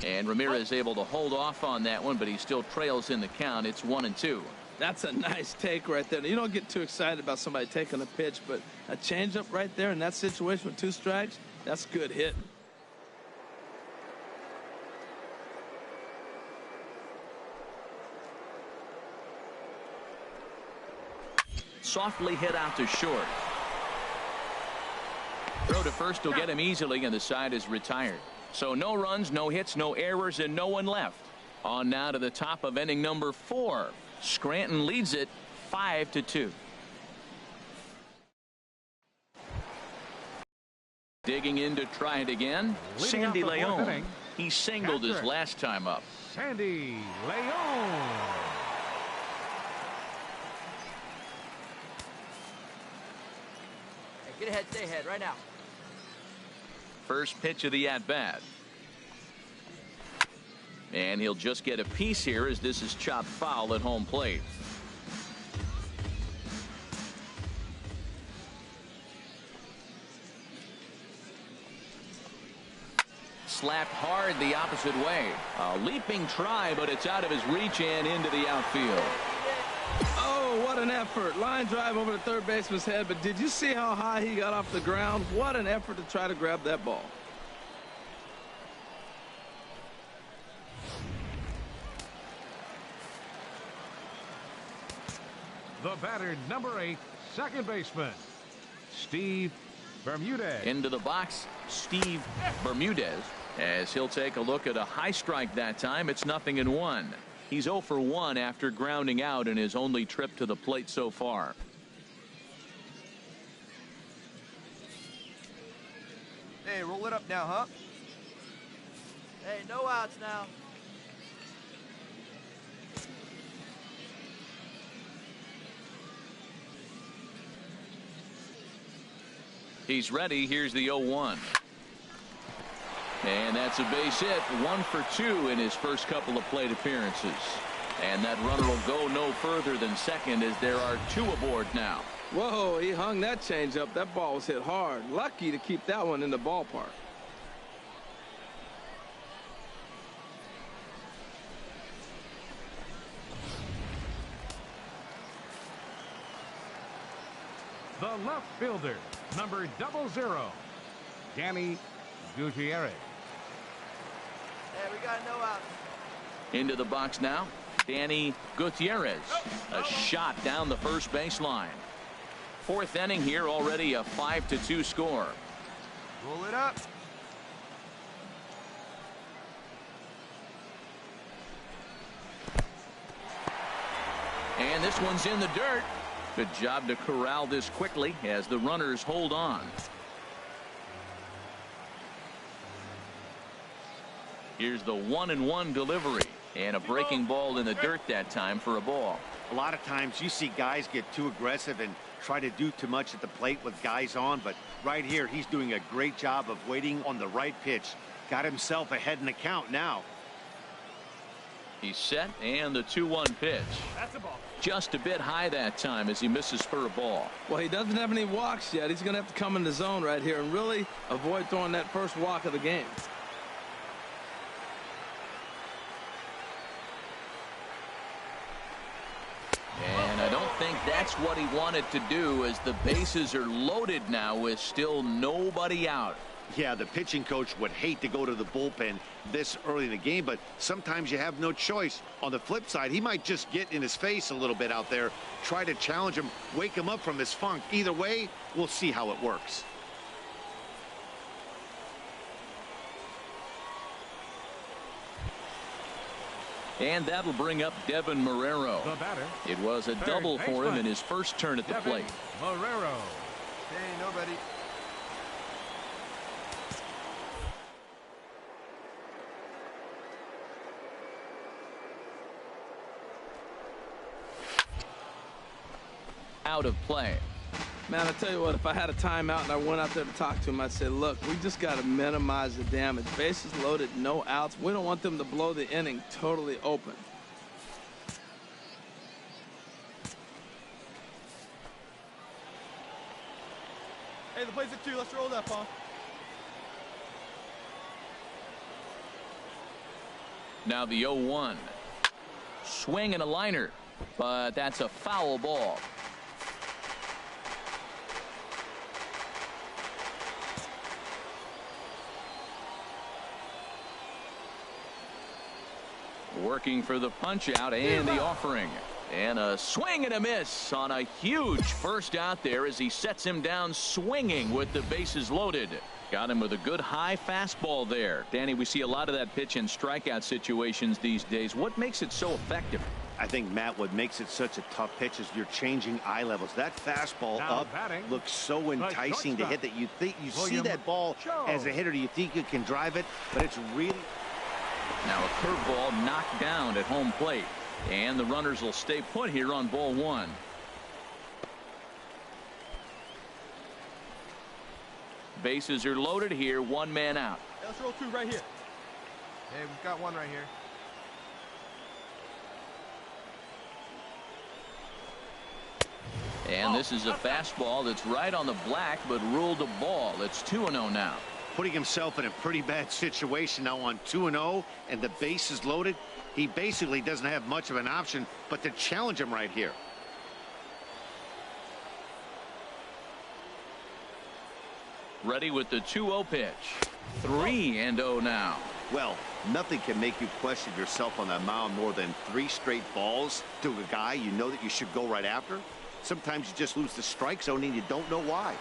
And Ramirez able to hold off on that one, but he still trails in the count. It's 1-2. That's a nice take right there. You don't get too excited about somebody taking a pitch, but a changeup right there in that situation with 2 strikes, that's good hit. Softly hit out to short. Throw to first will get him easily, and the side is retired. So no runs, no hits, no errors, and no one left. On now to the top of inning number 4. Scranton leads it 5-2. Digging in to try it again. Leading Sandy off the fourth Leon. inning, He singled his last time up. Sandy Leon. Hey, get ahead, stay ahead right now. First pitch of the at-bat. And he'll just get a piece here as this is chopped foul at home plate. Slapped hard the opposite way. A leaping try, but it's out of his reach and into the outfield. Oh, what an effort. Line drive over the third baseman's head, but did you see how high he got off the ground? What an effort to try to grab that ball. The batter, number 8, second baseman, Steve Bermudez. Into the box, Steve Bermudez, as he'll take a look at a high strike that time. It's 0-1. He's 0 for 1 after grounding out in his only trip to the plate so far. Hey, roll it up now, huh? Hey, no outs now. He's ready. Here's the 0-1. And that's a base hit. 1 for 2 in his first couple of plate appearances. And that runner will go no further than second as there are 2 aboard now. Whoa, he hung that changeup. That ball was hit hard. Lucky to keep that one in the ballpark. The left fielder, number 00, Danny Gutierrez. Hey, we got no outs. Into the box now, Danny Gutierrez. A shot down the first baseline. 4th inning here, already a 5-2 score. Roll it up. And this one's in the dirt. Good job to corral this quickly as the runners hold on. Here's the 1-1 delivery, and a breaking ball in the dirt that time for a ball. A lot of times you see guys get too aggressive and try to do too much at the plate with guys on, but right here he's doing a great job of waiting on the right pitch. Got himself ahead in the count now. He's set, and the 2-1 pitch. That's a ball. Just a bit high that time as he misses for a ball. Well, he doesn't have any walks yet. He's going to have to come in the zone right here and really avoid throwing that first walk of the game. And I don't think that's what he wanted to do, as the bases are loaded now with still nobody out. Yeah, the pitching coach would hate to go to the bullpen this early in the game, but sometimes you have no choice. On the flip side, he might just get in his face a little bit out there, try to challenge him, wake him up from his funk. Either way, we'll see how it works. And that'll bring up Devin Marrero. The batter. It was a double for him in his first turn at the Devin plate. Marrero. Hey, nobody. out of play. Man, I tell you what, if I had a timeout and I went out there to talk to him, I'd say, look, we just got to minimize the damage. Bases loaded, no outs. We don't want them to blow the inning totally open. Hey, the play's at 2. Let's roll it up, huh? Now the 0-1. Swing and a liner, but that's a foul ball. Working for the punch out and the offering. And a swing and a miss on a huge first out there as he sets him down swinging with the bases loaded. Got him with a good high fastball there. Danny, we see a lot of that pitch in strikeout situations these days. What makes it so effective? I think, Matt, what makes it such a tough pitch is you're changing eye levels. That fastball Now up batting, looks so enticing to hit that you think you see William that ball Show. as a hitter. You think you can drive it, but it's really. Now a curveball knocked down at home plate. And the runners will stay put here on ball 1. Bases are loaded here. 1 man out. Hey, let's roll 2 right here. Hey, we've got 1 right here. And this is a fastball that's right on the black, but ruled a ball. It's 2-0 now. Putting himself in a pretty bad situation now on 2-0 and the base is loaded. He basically doesn't have much of an option but to challenge him right here. Ready with the 2-0 pitch. 3-0 now. Well, nothing can make you question yourself on that mound more than 3 straight balls to a guy you know that you should go right after. Sometimes you just lose the strike zone and you don't know why.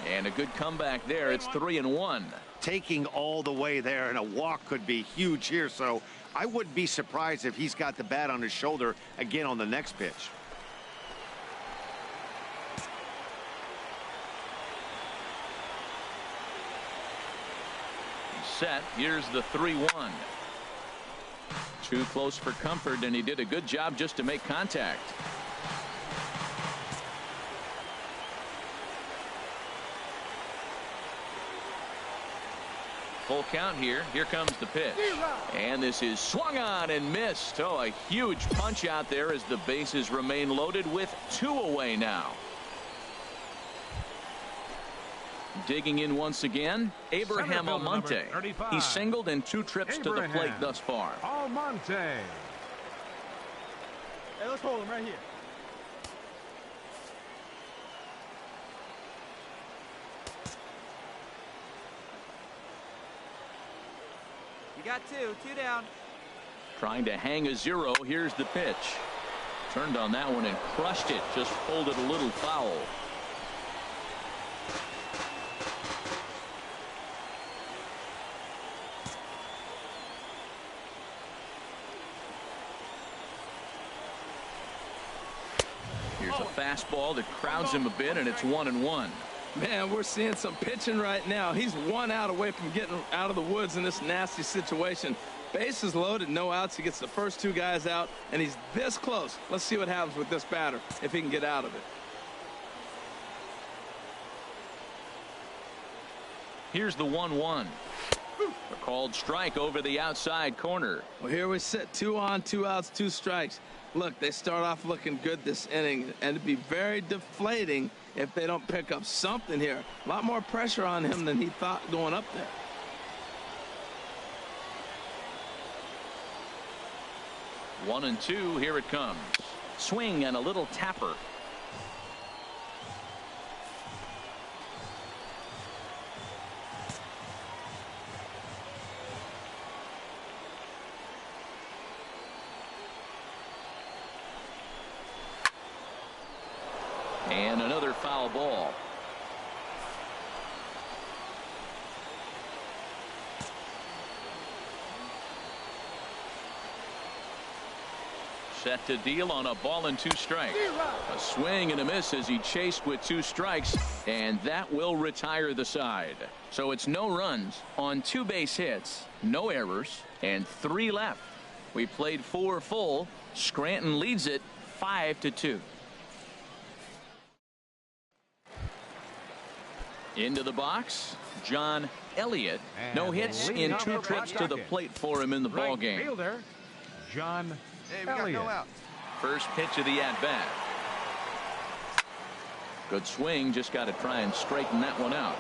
And a good comeback there. It's 3-1. Taking all the way there, and a walk could be huge here, so I wouldn't be surprised if he's got the bat on his shoulder again on the next pitch. Set. Here's the 3-1. Too close for comfort, and he did a good job just to make contact. Full count here. Here comes the pitch. And this is swung on and missed. Oh, a huge punch out there as the bases remain loaded with 2 away now. Digging in once again, Abraham Almonte. He singled in 2 trips to the plate thus far. Almonte. Hey, let's hold him right here. You got 2 down. Trying to hang a 0. Here's the pitch. Turned on that one and crushed it. Just folded a little foul. Here's a fastball that crowds him a bit, and it's 1-1. Man, we're seeing some pitching right now. He's 1 out away from getting out of the woods in this nasty situation. Bases loaded, no outs. He gets the first 2 guys out, and he's this close. Let's see what happens with this batter, if he can get out of it. Here's the 1-1. A called strike over the outside corner. Well, here we sit, 2 on, 2 outs, 2 strikes. Look, they start off looking good this inning, and it'd be very deflating if they don't pick up something here. A lot more pressure on him than he thought going up there. One and 2. Here it comes. Swing and a little tapper. And another foul ball. Set to deal on a ball and 2 strikes. A swing and a miss as he chased with 2 strikes, and that will retire the side. So it's no runs on 2 base hits, no errors, and 3 left. We played 4 full. Scranton leads it 5-2. Into the box, John Elliott. No hits in 2 trips to the plate for him in the ball game. Fielder, John Elliott. First pitch of the at-bat. Good swing, just got to try and straighten that one out.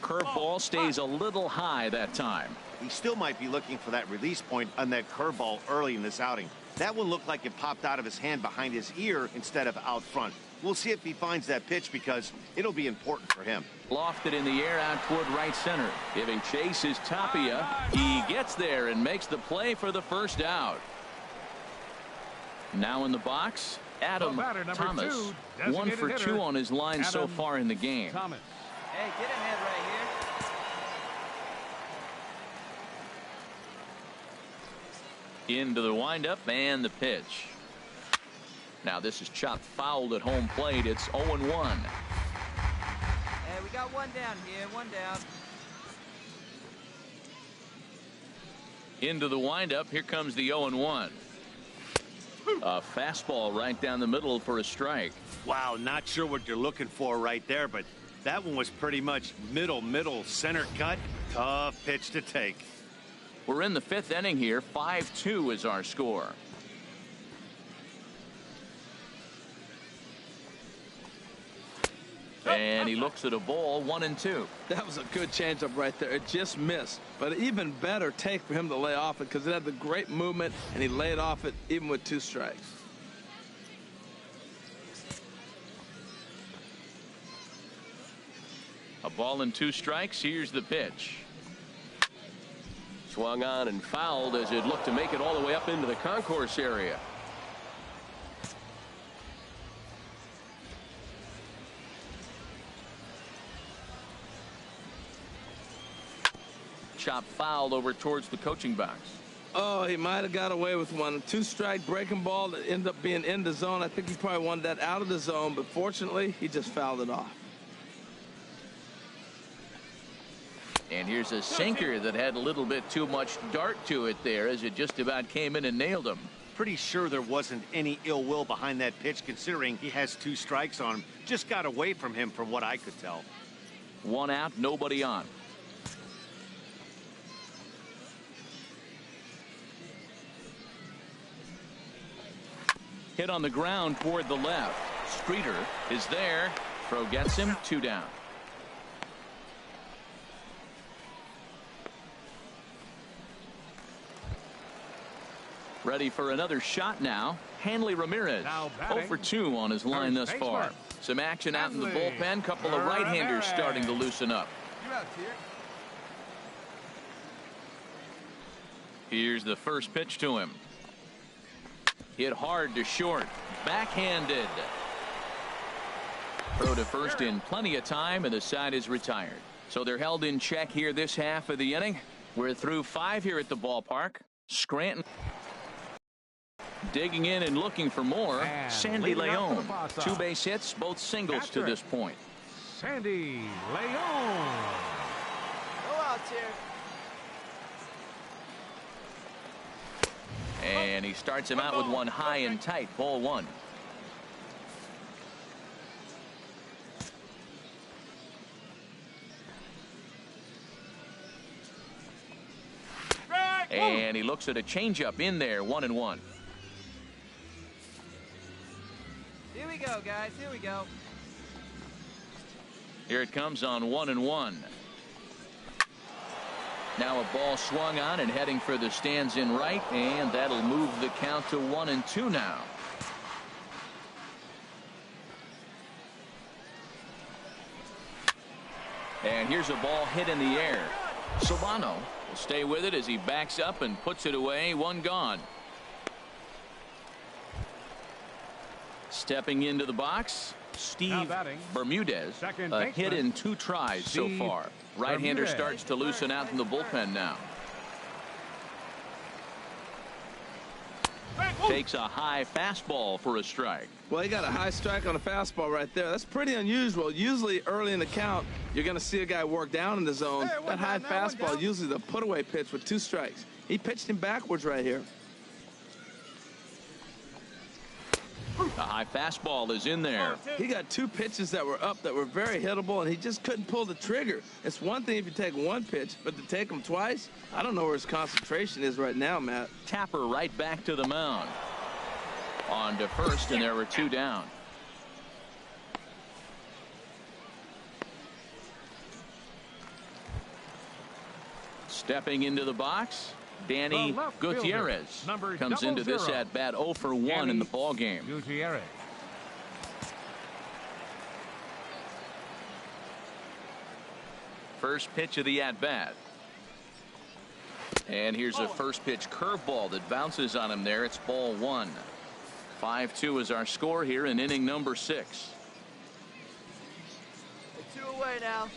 Curveball stays a little high that time. He still might be looking for that release point on that curveball early in this outing. That one looked like it popped out of his hand behind his ear instead of out front. We'll see if he finds that pitch because it'll be important for him. Lofted in the air out toward right center. Giving chase is Tapia. He gets there and makes the play for the first out. Now in the box, Adam Thomas. 1 for 2 on his line so far in the game. Thomas. Hey, get ahead right here. Into the windup and the pitch. Now this is chopped fouled at home plate. It's 0-1. Hey, we got 1 down here, 1 down. Into the windup. Here comes the 0-1. A fastball right down the middle for a strike. Wow, not sure what you're looking for right there, but that one was pretty much middle center cut. Tough pitch to take. We're in the 5th inning here. 5-2 is our score. And he looks at a ball, 1-2. That was a good changeup right there. It just missed. But an even better take for him to lay off it because it had the great movement, and he laid off it even with 2 strikes. A ball and 2 strikes. Here's the pitch. Swung on and fouled as it looked to make it all the way up into the concourse area. Chop fouled over towards the coaching box. Oh, he might have got away with one. 2-strike breaking ball that ended up being in the zone. I think he probably wanted that out of the zone, but fortunately, he just fouled it off. And here's a sinker that had a little bit too much dart to it there as it just about came in and nailed him. Pretty sure there wasn't any ill will behind that pitch considering he has 2 strikes on him. Just got away from him from what I could tell. 1 out, nobody on. Hit on the ground toward the left. Streeter is there. Throw gets him. 2 down. Ready for another shot now. Hanley Ramirez. 0 for 2 on his line thus far. Some action out in the bullpen. Couple of right-handers starting to loosen up. Here's the first pitch to him. Hit hard to short. Backhanded. Throw to first in plenty of time, and the side is retired. So they're held in check here this half of the inning. We're through 5 here at the ballpark. Scranton digging in and looking for more. And Sandy Leon. 2 base hits, both singles to this point. Sandy Leon. Go out here. And he starts him out with one high and tight. Ball 1. And he looks at a changeup in there. 1-1. Here we go, guys. Here we go. Here it comes on 1-1. Now a ball swung on and heading for the stands in right, and that'll move the count to 1-2 now. And here's a ball hit in the air. Solano will stay with it as he backs up and puts it away. 1 gone. Stepping into the box, Steve Bermudez. second A baseman, hit in 2 tries so Steve far. Right-hander Bermudez. starts to loosen out in the bullpen now. Takes a high fastball for a strike. Well, he got a high strike on a fastball right there. That's pretty unusual. Usually early in the count, you're going to see a guy work down in the zone. Hey, that high down now, fastball, usually the put-away pitch with 2 strikes. He pitched him backwards right here. A high fastball is in there. He got 2 pitches that were up that were very hittable, and he just couldn't pull the trigger. It's one thing if you take 1 pitch, but to take him twice, I don't know where his concentration is right now, Matt. Tapper right back to the mound. On to first, and there were 2 down. Stepping into the box, Danny The left Gutierrez fielder, number comes into this 00. at bat 0 for 1 in the ball game. Gutierrez. First pitch of the at bat. And here's a first pitch curveball that bounces on him there. It's ball 1. 5-2 is our score here in inning number 6. 2 away now.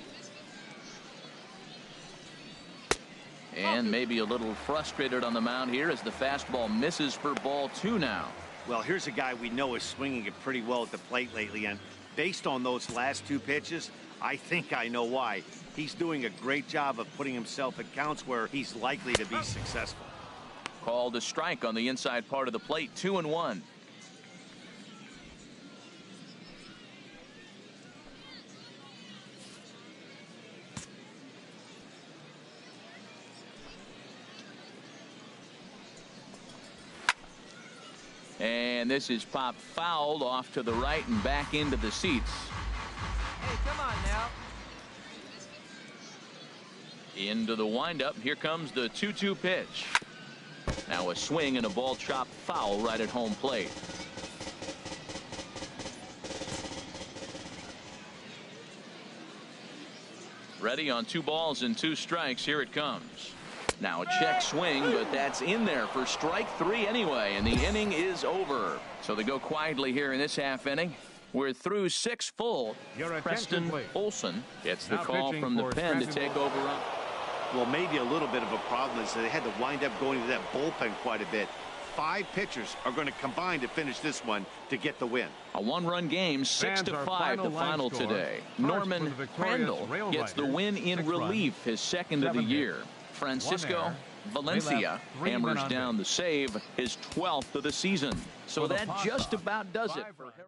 And maybe a little frustrated on the mound here as the fastball misses for ball 2 now. Well, here's a guy we know is swinging it pretty well at the plate lately, and based on those last 2 pitches, I think I know why. He's doing a great job of putting himself at counts where he's likely to be successful. Called a strike on the inside part of the plate. 2-1. And this is popped fouled off to the right and back into the seats. Hey, come on now. Into the windup. Here comes the 2-2 pitch. Now a swing and a ball chopped foul right at home plate. Ready on 2 balls and 2 strikes. Here it comes. Now a check swing, but that's in there for strike 3 anyway, and the inning is over. So they go quietly here in this half inning. We're through 6 full. Preston Olson gets the call from the pen to take over. Well, maybe a little bit of a problem is that they had to wind up going to that bullpen quite a bit. 5 pitchers are going to combine to finish this one to get the win. A 1-run game, 6-5 the final today. Norman Crandall gets the win in relief, his 2nd of the year. Francisco Valencia hammers down the save, his 12th of the season. So that just about does it for him.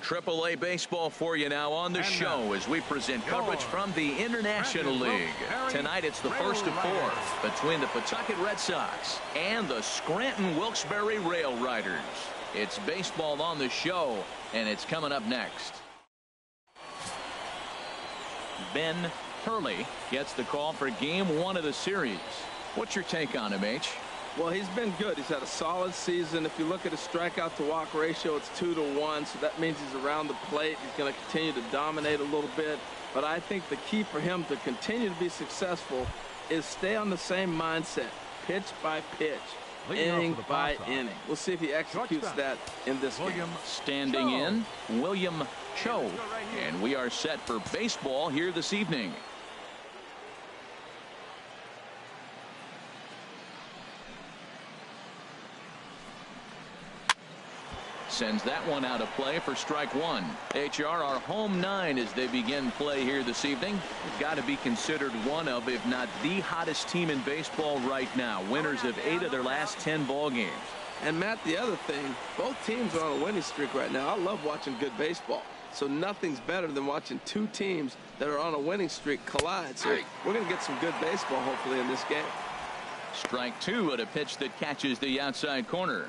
AAA baseball for you now on the show as we present coverage from the International League. Tonight it's the first of 4 between the Pawtucket Red Sox and the Scranton Wilkes-Barre Rail Riders. It's baseball on the show, and it's coming up next. Ben Hurley gets the call for game 1 of the series. What's your take on him, H? Well, he's been good. He's had a solid season. If you look at his strikeout to walk ratio, it's 2-to-1, so that means he's around the plate. He's going to continue to dominate a little bit. But I think the key for him to continue to be successful is stay on the same mindset, pitch by pitch, inning by inning. We'll see if he executes that in this game. Standing in, William Cho. And we are set for baseball here this evening. Sends that one out of play for strike 1. HR, our home 9 as they begin play here this evening. They've got to be considered one of, if not the hottest team in baseball right now. Winners of 8 of their last 10 ball games. And Matt, the other thing, both teams are on a winning streak right now. I love watching good baseball. So nothing's better than watching 2 teams that are on a winning streak collide. So we're going to get some good baseball hopefully in this game. Strike 2 at a pitch that catches the outside corner.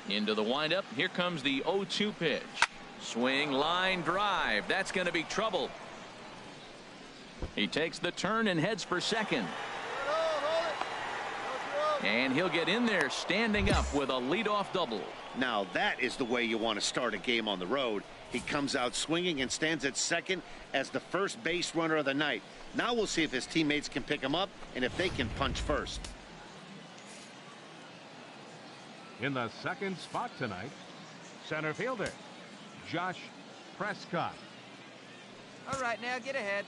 Into the windup. Here comes the 0-2 pitch. Swing, line drive. That's going to be trouble. He takes the turn and heads for second. And he'll get in there standing up with a leadoff double. Now that is the way you want to start a game on the road. He comes out swinging and stands at second as the first base runner of the night. Now we'll see if his teammates can pick him up and if they can punch first. In the second spot tonight, center fielder Josh Prescott. All right, now get ahead.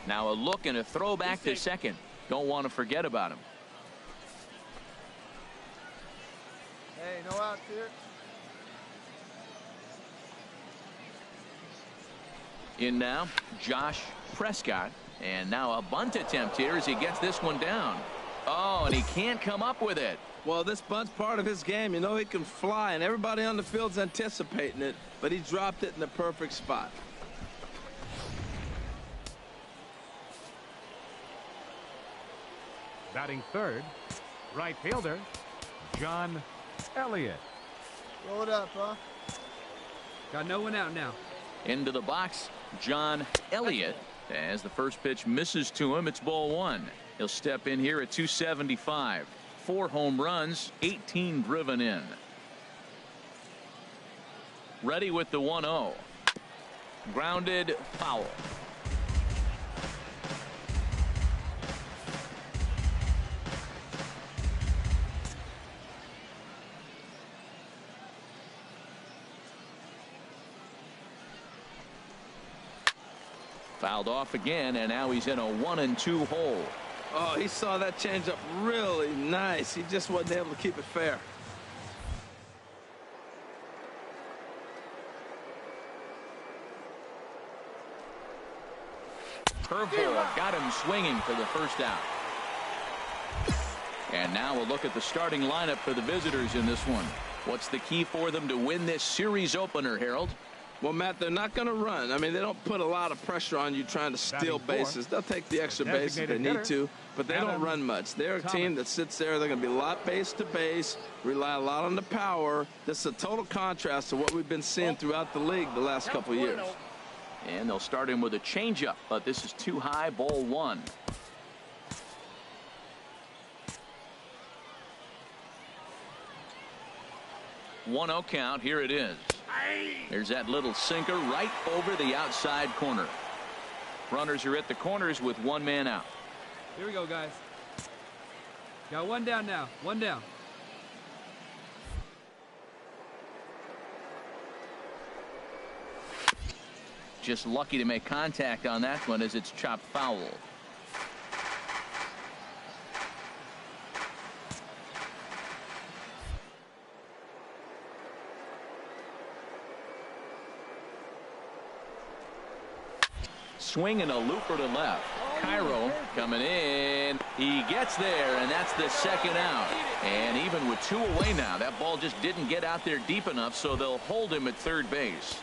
Now a look and a throw back to second. Don't want to forget about him. Hey, no outs here. In now, Josh Prescott. And now a bunt attempt here as he gets this one down. Oh, and he can't come up with it. Well, this bunt's part of his game. You know he can fly, and everybody on the field's anticipating it, but he dropped it in the perfect spot. Batting third, right fielder John Elliott. Roll it up, huh? Got no one out now. Into the box, John Elliott. As the first pitch misses to him, it's ball 1. He'll step in here at 275. 4 home runs, 18 driven in. Ready with the 1-0. Grounded foul. Fouled off again, and now he's in a 1-2 hole. Oh, he saw that changeup really nice. He just wasn't able to keep it fair. Curveball got him swinging for the first out. And now we'll look at the starting lineup for the visitors in this one. What's the key for them to win this series opener, Harold? Well, Matt, they're not going to run. I mean, they don't put a lot of pressure on you trying to steal bases. They'll take the extra base if they need to, but they don't run much. They're a team that sits there. They're going to be a lot base to base, rely a lot on the power. This is a total contrast to what we've been seeing throughout the league the last couple of years. And they'll start him with a changeup, but this is too high, ball 1. One-0 count. Here it is. There's that little sinker right over the outside corner. Runners are at the corners with 1 man out. Here we go, guys. Got 1 down now. 1 down. Just lucky to make contact on that one as it's chopped foul. swing and a looper to left. Cairo coming in. He gets there, and that's the second out. And even with 2 away now, that ball just didn't get out there deep enough, so they'll hold him at third base.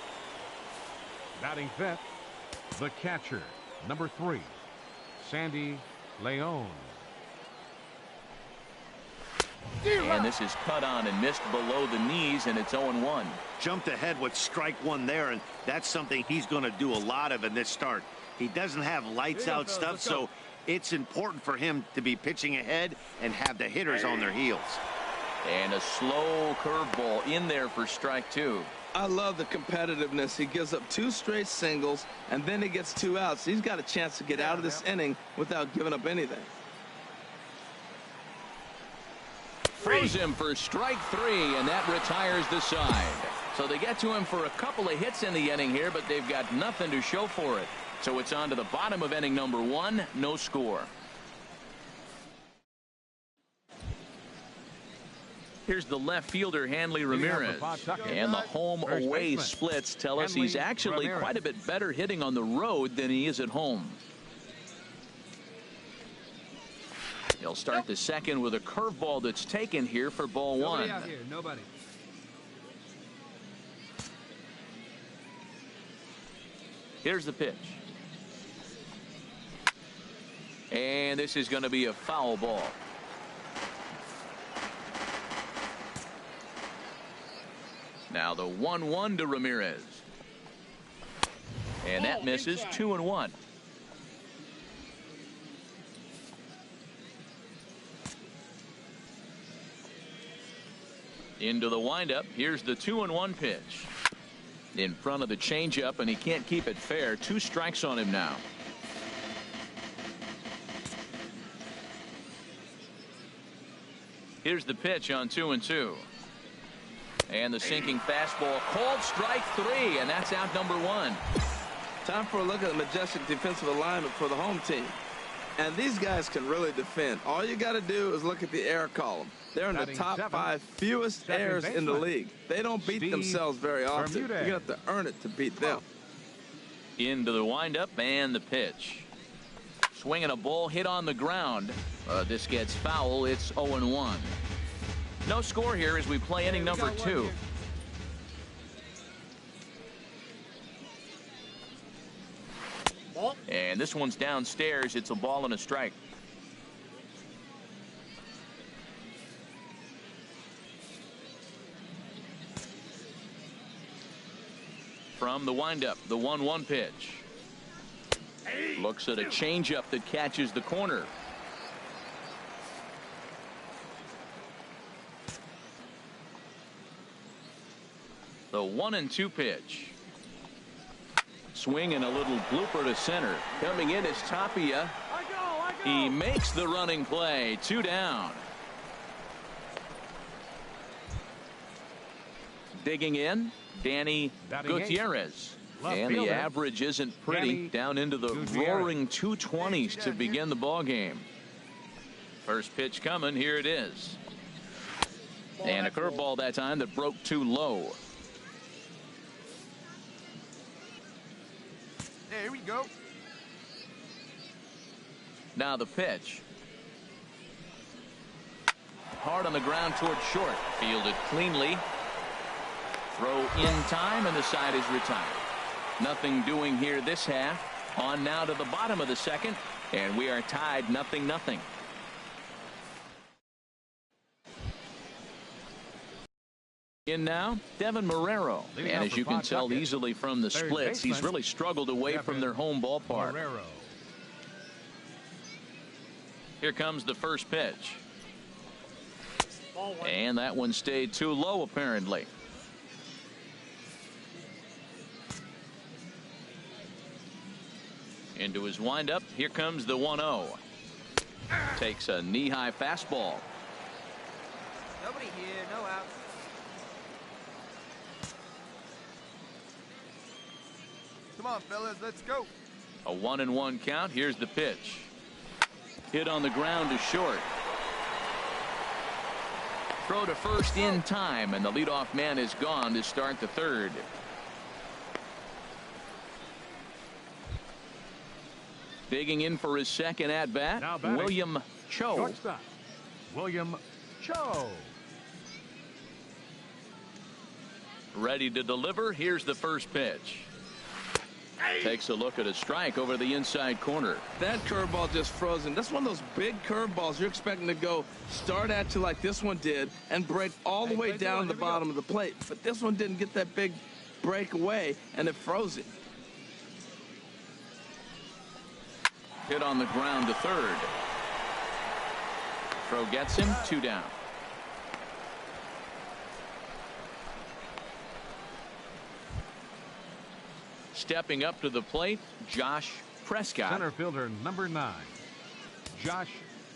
Batting fifth, the catcher, number 3, Sandy Leon. And this is cut on and missed below the knees, and it's 0-1. Jumped ahead with strike 1 there, and that's something he's going to do a lot of in this start. He doesn't have lights out stuff, so it's important for him to be pitching ahead and have the hitters on their heels. And a slow curveball in there for strike 2. I love the competitiveness. He gives up 2 straight singles, and then he gets 2 outs. He's got a chance to get out of this inning without giving up anything. Throws him for strike 3, and that retires the side. So they get to him for a couple of hits in the inning here, but they've got nothing to show for it. So it's on to the bottom of inning number 1, no score. Here's the left fielder, Hanley Ramirez. And the home-away splits tell us he's actually quite a bit better hitting on the road than he is at home. He'll start the second with a curveball that's taken here for ball 1. Nobody out here. Nobody. Here's the pitch. And this is going to be a foul ball. Now the 1-1 to Ramirez. And that misses. 2-1. Into the windup. Here's the 2-1 pitch. In front of the changeup, and he can't keep it fair. 2 strikes on him now. Here's the pitch on 2-2. And the sinking fastball called strike 3, and that's out number 1. Time for a look at the majestic defensive alignment for the home team. And these guys can really defend. All you got to do is look at the error column. They're in the top 5 fewest errors in the league. They don't beat themselves very often. You're going to have to earn it to beat them. Into the windup and the pitch. Swinging a ball hit on the ground. This gets foul. It's 0-1. No score here as we play inning number 2. And this one's downstairs. It's a ball and a strike. From the windup, the 1-1 pitch. Looks at a changeup that catches the corner. The 1-2 pitch. Swing and a little blooper to center. Coming in is Tapia. He makes the running play. 2 down. Digging in, Danny Gutierrez. And the average isn't pretty. Down into the roaring 220s to begin the ball game. First pitch coming. Here it is. And a curveball that time that broke too low. There we go. Now the pitch. Hard on the ground towards short. Fielded cleanly. Throw in time, and the side is retired. Nothing doing here this half. On now to the bottom of the second, and we are tied 0-0. In now, Devin Marrero. And as you can tell easily from the splits, he's really struggled away from their home ballpark. Here comes the first pitch. And that one stayed too low, apparently. Into his windup. Here comes the 1-0. Takes a knee-high fastball. Nobody here, no outs. Come on, fellas, let's go. A 1-1 count. Here's the pitch. Hit on the ground to short. Throw to first in time, and the leadoff man is gone to start the third. Digging in for his second at bat, William Cho. Shortstop, William Cho. Ready to deliver. Here's the first pitch. Takes a look at a strike over the inside corner. That curveball just frozen. That's one of those big curveballs you're expecting to go start at you like this one did and break all the way down to the bottom of the plate. But this one didn't get that big break away, and it froze it. Hit on the ground to third. Throw gets him, 2 down. Stepping up to the plate, Josh Prescott. Center fielder number 9, Josh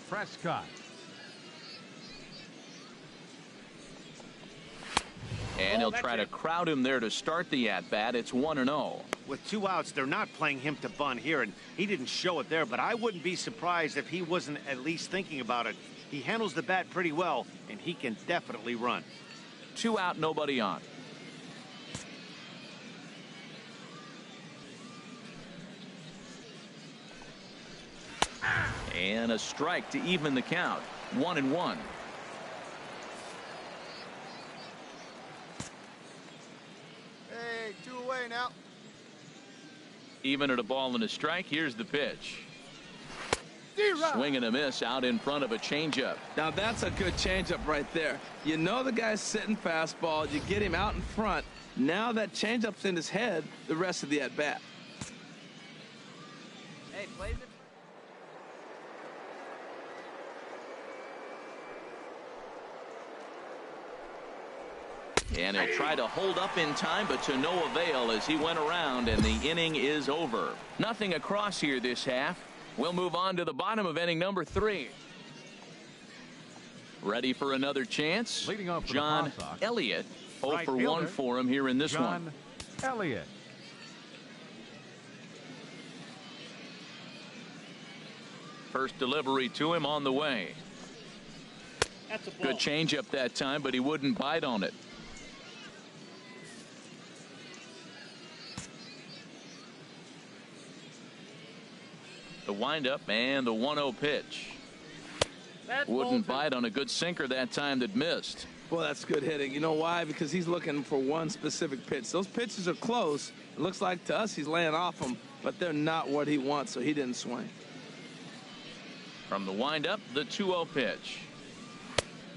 Prescott. And he'll try to crowd him there to start the at-bat. It's 1-0. With 2 outs, they're not playing him to bunt here, and he didn't show it there, but I wouldn't be surprised if he wasn't at least thinking about it. He handles the bat pretty well, and he can definitely run. 2 out, nobody on. And a strike to even the count. 1-1. Hey, 2 away now. Even at a ball and a strike. Here's the pitch. Swing and a miss out in front of a changeup. Now that's a good changeup right there. You know the guy's sitting fastball. You get him out in front. Now that changeup's in his head the rest of the at bat. Hey, plays it. And he'll try to hold up in time, but to no avail as he went around, and the inning is over. Nothing across here this half. We'll move on to the bottom of inning number 3. Ready for another chance? Leading off for John the Paw Sox, Elliott. 0 right for fielder, 1 for him here in this John one. Elliott. First delivery to him on the way. That's a ball. Good changeup that time, but he wouldn't bite on it. The windup and the 1-0 pitch. That's Wouldn't ball. bite on a good sinker that time that missed. Well, that's good hitting. You know why? Because he's looking for one specific pitch. Those pitches are close. It looks like to us he's laying off them, but they're not what he wants, so he didn't swing. From the windup, the 2-0 pitch.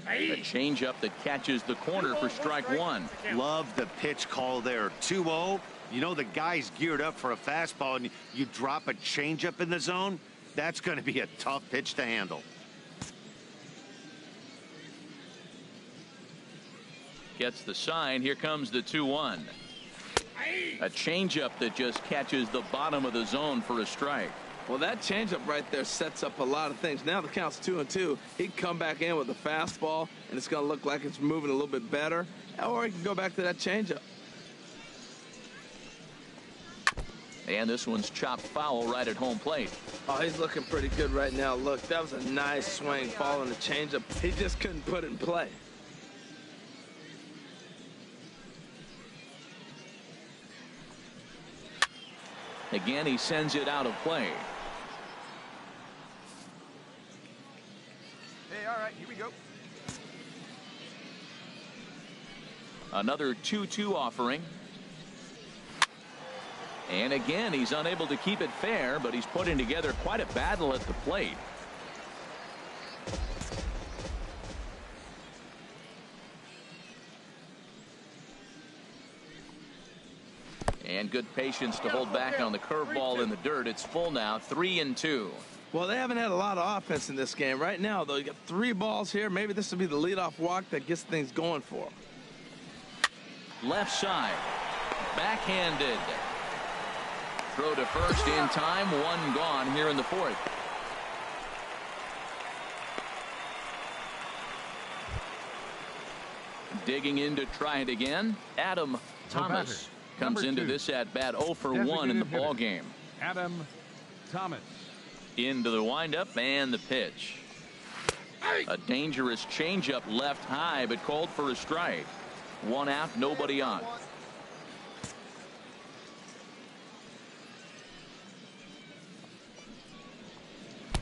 The changeup that catches the corner for strike 1. Love the pitch call there. 2-0. You know the guy's geared up for a fastball, and you drop a changeup in the zone. That's going to be a tough pitch to handle. Gets the sign. Here comes the 2-1. A changeup that just catches the bottom of the zone for a strike. Well, that changeup right there sets up a lot of things. Now the count's 2-2. He can come back in with a fastball, and it's going to look like it's moving a little bit better. Or he can go back to that changeup. And this one's chopped foul right at home plate. Oh, he's looking pretty good right now. Look, that was a nice swing following the changeup. He just couldn't put it in play. Again, he sends it out of play. Hey, all right, here we go. Another 2-2 offering. And again, he's unable to keep it fair, but he's putting together quite a battle at the plate. And good patience to hold back on the curveball in the dirt. It's full now, 3-2. Well, they haven't had a lot of offense in this game. Right now, though, you got 3 balls here. Maybe this will be the leadoff walk that gets things going for him. Left side. Backhanded. Throw to first in time. 1 gone here in the 4th. Digging in to try it again. Adam Thomas comes into this at bat 0 for 1 in the ball game. Adam Thomas. Into the windup and the pitch. A dangerous changeup left high, but called for a strike. 1 out, nobody on.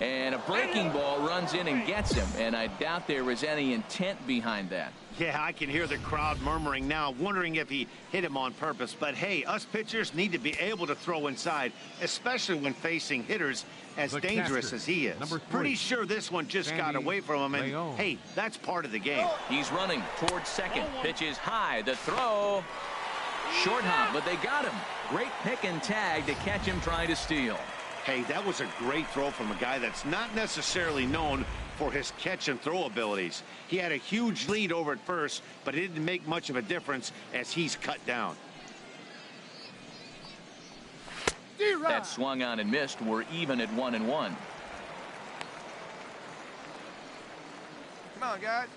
And a breaking ball runs in and gets him, and I doubt there was any intent behind that. Yeah, I can hear the crowd murmuring now, wondering if he hit him on purpose. But hey, us pitchers need to be able to throw inside, especially when facing hitters as dangerous as he is. Pretty sure this one just got away from him, and hey, that's part of the game. He's running towards second. Pitch is high. The throw. Short hop, but they got him. Great pick and tag to catch him trying to steal. Hey, that was a great throw from a guy that's not necessarily known for his catch and throw abilities. He had a huge lead over at first, but it didn't make much of a difference as he's cut down. That swung on and missed. We're even at 1-1. Come on, guys.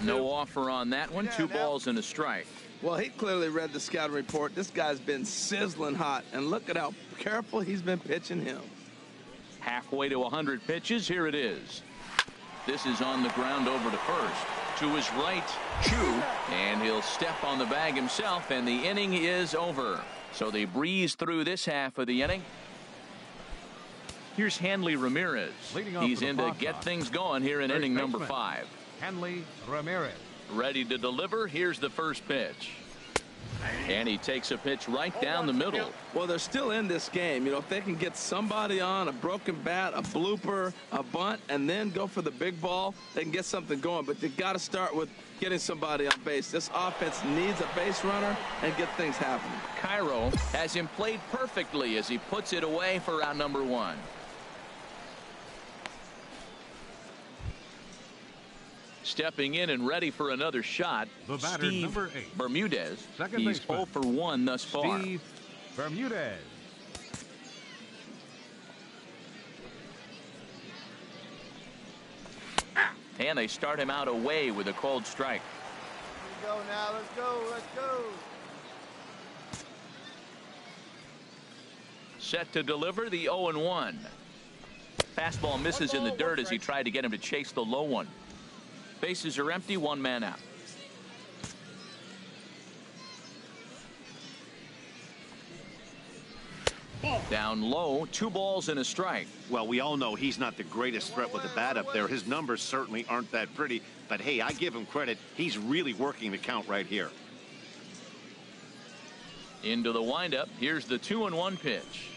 No offer on that one. 2 balls and a strike. Well, he clearly read the scouting report. This guy's been sizzling hot, and look at how careful he's been pitching him. Halfway to 100 pitches. Here it is. This is on the ground over to first. To his right, Chu, and he'll step on the bag himself, and the inning is over. So they breeze through this half of the inning. Here's Hanley Ramirez. He's in to get things going here in inning number 5. Hanley Ramirez. Ready to deliver. Here's the first pitch. And he takes a pitch right down the middle. Well, they're still in this game. You know, if they can get somebody on, a broken bat, a blooper, a bunt, and then go for the big ball, they can get something going. But they got to start with getting somebody on base. This offense needs a base runner and get things happening. Cairo has him played perfectly as he puts it away for out number 1. Stepping in and ready for another shot, The batter, Steve number 8. Bermudez. Second He's baseman. 0 for 1 thus far. Steve Bermudez. And they start him out away with a cold strike. Let's go now. Let's go. Let's go. Set to deliver the 0-1. Fastball misses in the dirt as he tried to get him to chase the low one. Bases are empty, 1 man out. Down low, 2 balls and a strike. Well, we all know he's not the greatest threat with the bat up there. His numbers certainly aren't that pretty, but hey, I give him credit. He's really working the count right here. Into the windup. Here's the 2-1 pitch.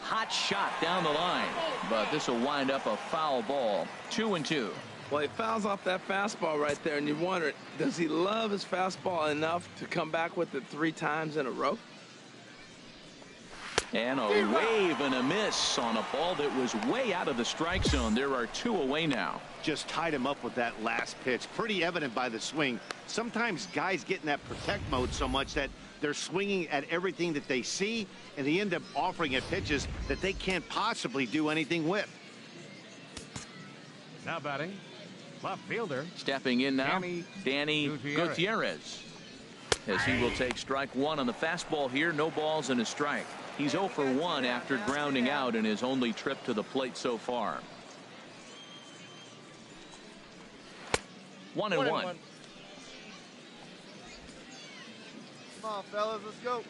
Hot shot down the line, but this will wind up a foul ball. 2-2. Well, he fouls off that fastball right there, and you wonder, does he love his fastball enough to come back with it 3 times in a row? And a wave and a miss on a ball that was way out of the strike zone. There are 2 away now. Just tied him up with that last pitch. Pretty evident by the swing. Sometimes guys get in that protect mode so much that they're swinging at everything that they see, and they end up offering at pitches that they can't possibly do anything with. Now batting, left fielder. Stepping in now, Danny Gutierrez. Gutierrez. As he will take strike 1 on the fastball here. No balls and a strike. He's 0 for 1 after grounding out in his only trip to the plate so far. 1-1. Come on, fellas, let's go.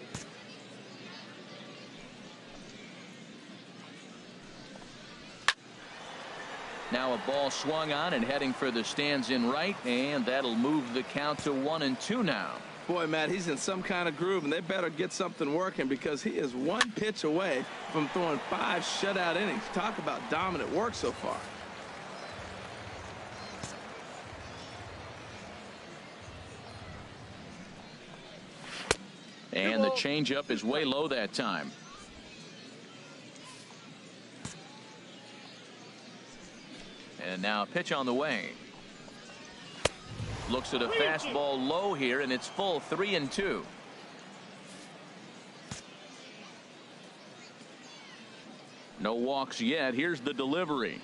Now a ball swung on and heading for the stands in right, and that'll move the count to 1-2 now. Boy, Matt, he's in some kind of groove, and they better get something working because he is 1 pitch away from throwing 5 shutout innings. Talk about dominant work so far. And the changeup is way low that time. And now a pitch on the way. Looks at a fastball low here, and it's full 3-2. No walks yet. Here's the delivery.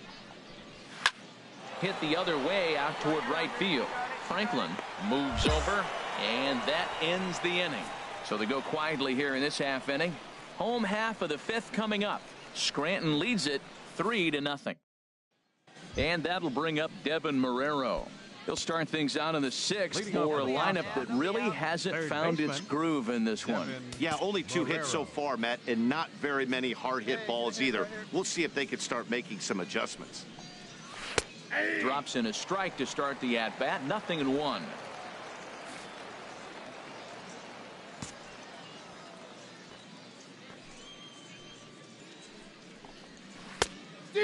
Hit the other way out toward right field. Franklin moves over, and that ends the inning. So they go quietly here in this half inning. Home half of the 5th coming up. Scranton leads it 3-0. And that'll bring up Devin Marrero. He'll start things out in the 6th Leading for a off the lineup outfield. that really hasn't Third found its baseman, groove in this one. Yeah, only 2 hits so far, Matt, and not very many hard hit balls either. We'll see if they can start making some adjustments. Drops in a strike to start the at-bat. 0-1.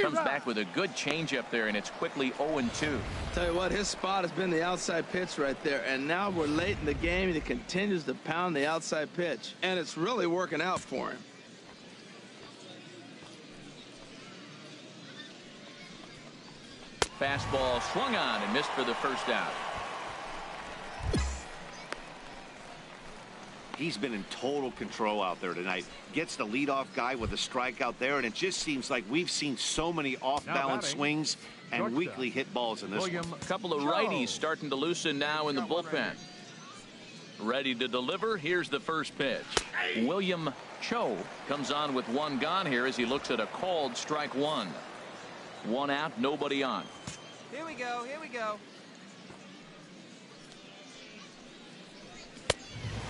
Comes back with a good changeup there, and it's quickly 0-2. Tell you what, his spot has been the outside pitch right there, and now we're late in the game, and he continues to pound the outside pitch, and it's really working out for him. Fastball swung on and missed for the first out. He's been in total control out there tonight. Gets the leadoff guy with a strikeout there, and it just seems like we've seen so many off-balance swings and weakly hit balls in this one. A couple of righties starting to loosen now in the bullpen. Ready to deliver. Here's the first pitch. William Cho comes on with 1 gone here as he looks at a called strike 1. 1 out, nobody on. Here we go. Here we go.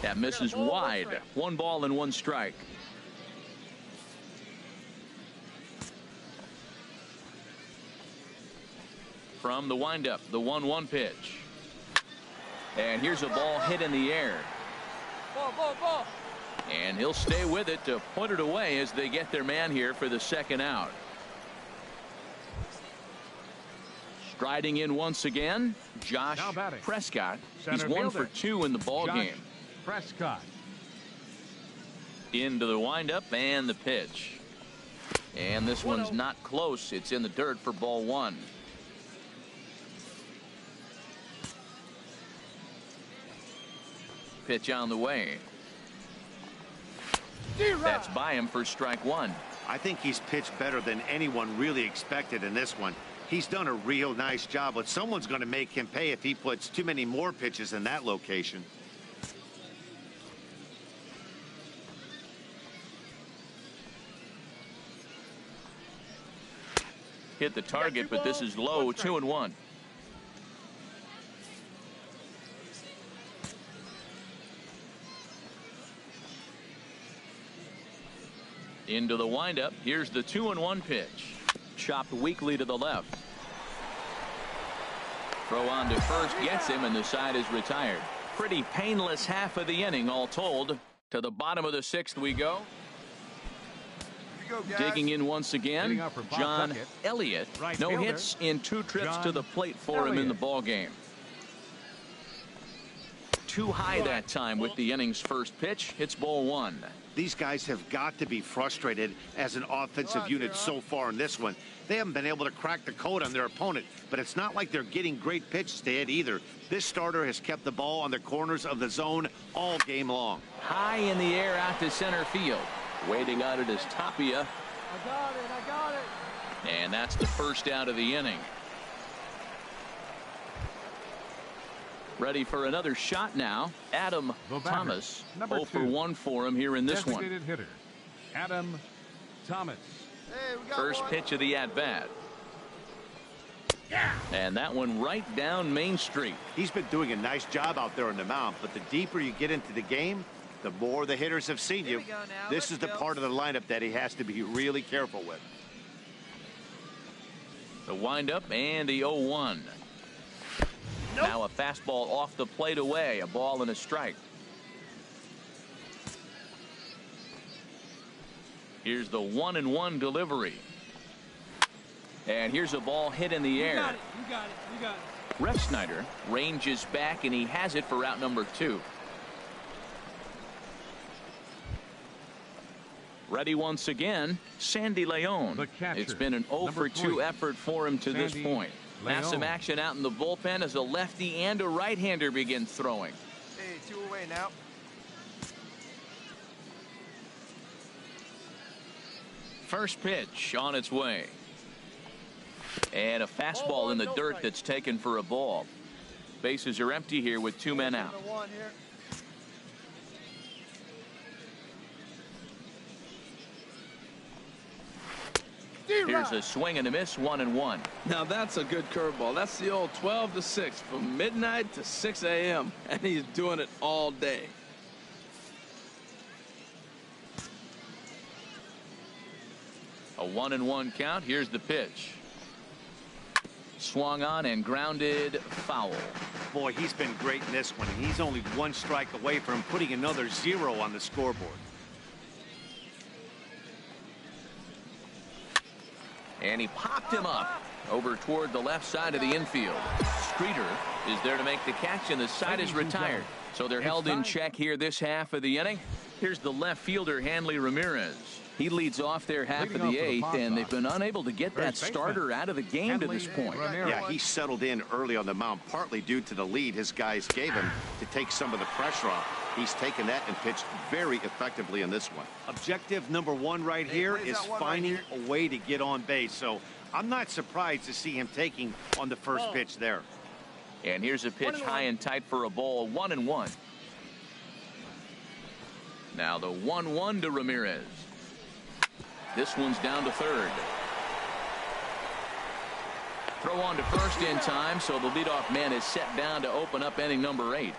That misses wide. 1 ball and 1 strike. From the windup, the 1-1 pitch. And here's a ball hit in the air. Ball. And he'll stay with it to put it away as they get their man here for the 2nd out. Striding in once again, Josh Prescott. He's 1 for 2 in the ball game. Prescott. Into the windup and the pitch. And this one's not close. It's in the dirt for ball 1. Pitch on the way. That's by him for strike 1. I think he's pitched better than anyone really expected in this one. He's done a real nice job, but someone's going to make him pay if he puts too many more pitches in that location. Hit the target, but this is low. 2-1. Into the windup. Here's the 2-1 pitch. Chopped weakly to the left. Throw on to first gets him, and the side is retired. Pretty painless half of the inning, all told. To the bottom of the 6th we go. Digging in once again, John Elliott. No hits in 2 trips to the plate for him in the ball game. Too high that time with the inning's first pitch. Hits ball 1. These guys have got to be frustrated as an offensive unit so far in this one. They haven't been able to crack the code on their opponent, but it's not like they're getting great pitches to hit either. This starter has kept the ball on the corners of the zone all game long. High in the air out to center field. Waiting on it is Tapia. I got it. And that's the first out of the inning. Ready for another shot now. Adam Thomas. 0 for 1 for him here in this one. Designated hitter, Adam Thomas. Hey, we got First one. pitch of the at-bat. And that one right down Main Street. He's been doing a nice job out there on the mound, but the deeper you get into the game, the more the hitters have seen you. This is the part of the lineup that he has to be really careful with. The windup and the 0-1. Now a fastball off the plate away. A ball and a strike. Here's the 1-1 delivery. And here's a ball hit in the air. You got it. Ref Snyder ranges back, and he has it for out number 2. Ready once again, Sandy Leon. The catcher, It's been an 0 for 2 effort for him to this point. Now some action out in the bullpen as a lefty and a right-hander begin throwing. Hey, 2 away now. First pitch on its way. And a fastball in the dirt that's taken for a ball. Bases are empty here with 2 men out. Here's a swing and a miss, 1-1. Now that's a good curveball. That's the old 12 to 6 from midnight to 6 a.m. and he's doing it all day. A 1-1 count. Here's the pitch. Swung on and grounded foul. Boy, he's been great in this one, and he's only one strike away from putting another 0 on the scoreboard. And he popped him up over toward the left side of the infield. Streeter is there to make the catch, and the side is retired. So they're held in check here this half of the inning. Here's the left fielder, Hanley Ramirez. He leads off their half of the 8th, and they've been unable to get that starter out of the game to this point. Yeah, he settled in early on the mound, partly due to the lead his guys gave him to take some of the pressure off. He's taken that and pitched very effectively in this one. Objective number 1 right here is finding a way to get on base. So I'm not surprised to see him taking on the first pitch there. And here's a pitch high and tight for a ball, 1-1. Now the 1-1 to Ramirez. This one's down to third. Throw on to first in time, so the leadoff man is set down to open up inning number 8.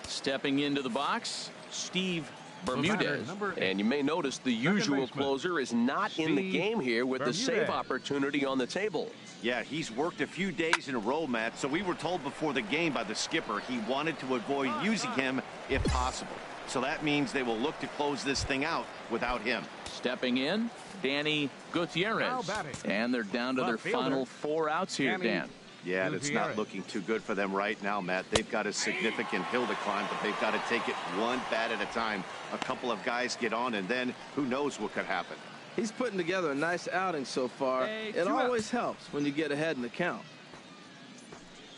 Stepping into the box, Steve Bermudez. And you may notice the usual closer is not in the game here with the save opportunity on the table. Yeah, he's worked a few days in a row, Matt, so we were told before the game by the skipper he wanted to avoid using him if possible. So that means they will look to close this thing out without him. Stepping in, Danny Gutierrez. And they're down to their final 4 outs here, Dan. Yeah, and it's not looking too good for them right now, Matt. They've got a significant hill to climb, but they've got to take it one bat at a time. A couple of guys get on, and then who knows what could happen. He's putting together a nice outing so far. It always helps when you get ahead in the count.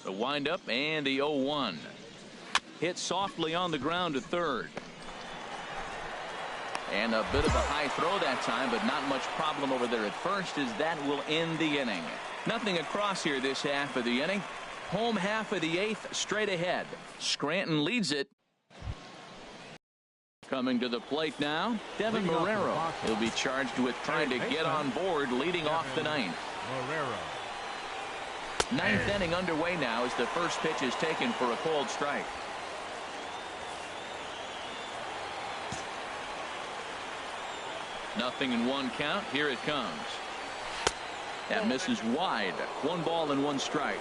The windup and the 0-1. Hit softly on the ground to third. And a bit of a high throw that time, but not much problem over there at first, as that will end the inning. Nothing across here this half of the inning. Home half of the 8th straight ahead. Scranton leads it. Coming to the plate now, Devin Marrero. He'll be charged with trying to get on board leading off the 9th. 9th inning underway now as the first pitch is taken for a cold strike. Nothing in 1 count. Here it comes. That misses wide. 1 ball and 1 strike.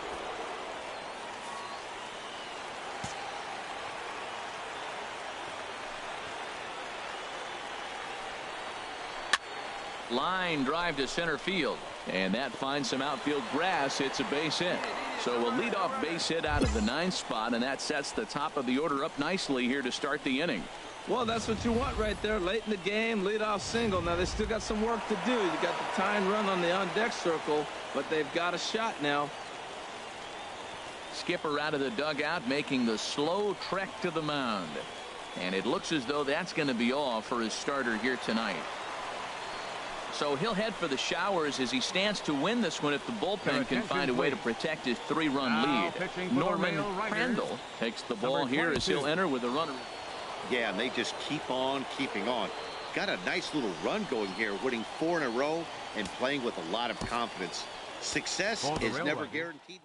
Line drive to center field, and that finds some outfield grass. It's a base hit. So a leadoff base hit out of the 9th spot, and that sets the top of the order up nicely here to start the inning. Well, that's what you want right there. Late in the game, leadoff single. Now, they still got some work to do. You got the tying run on the on-deck circle, but they've got a shot now. Skipper out of the dugout, making the slow trek to the mound. And it looks as though that's going to be all for his starter here tonight. So he'll head for the showers as he stands to win this one if the bullpen can find a way to protect his 3-run lead. Norman Crandall takes the ball here as he'll enter with a runner. Yeah, and they just keep on keeping on. Got a nice little run going here, winning 4 in a row and playing with a lot of confidence. Success is never guaranteed.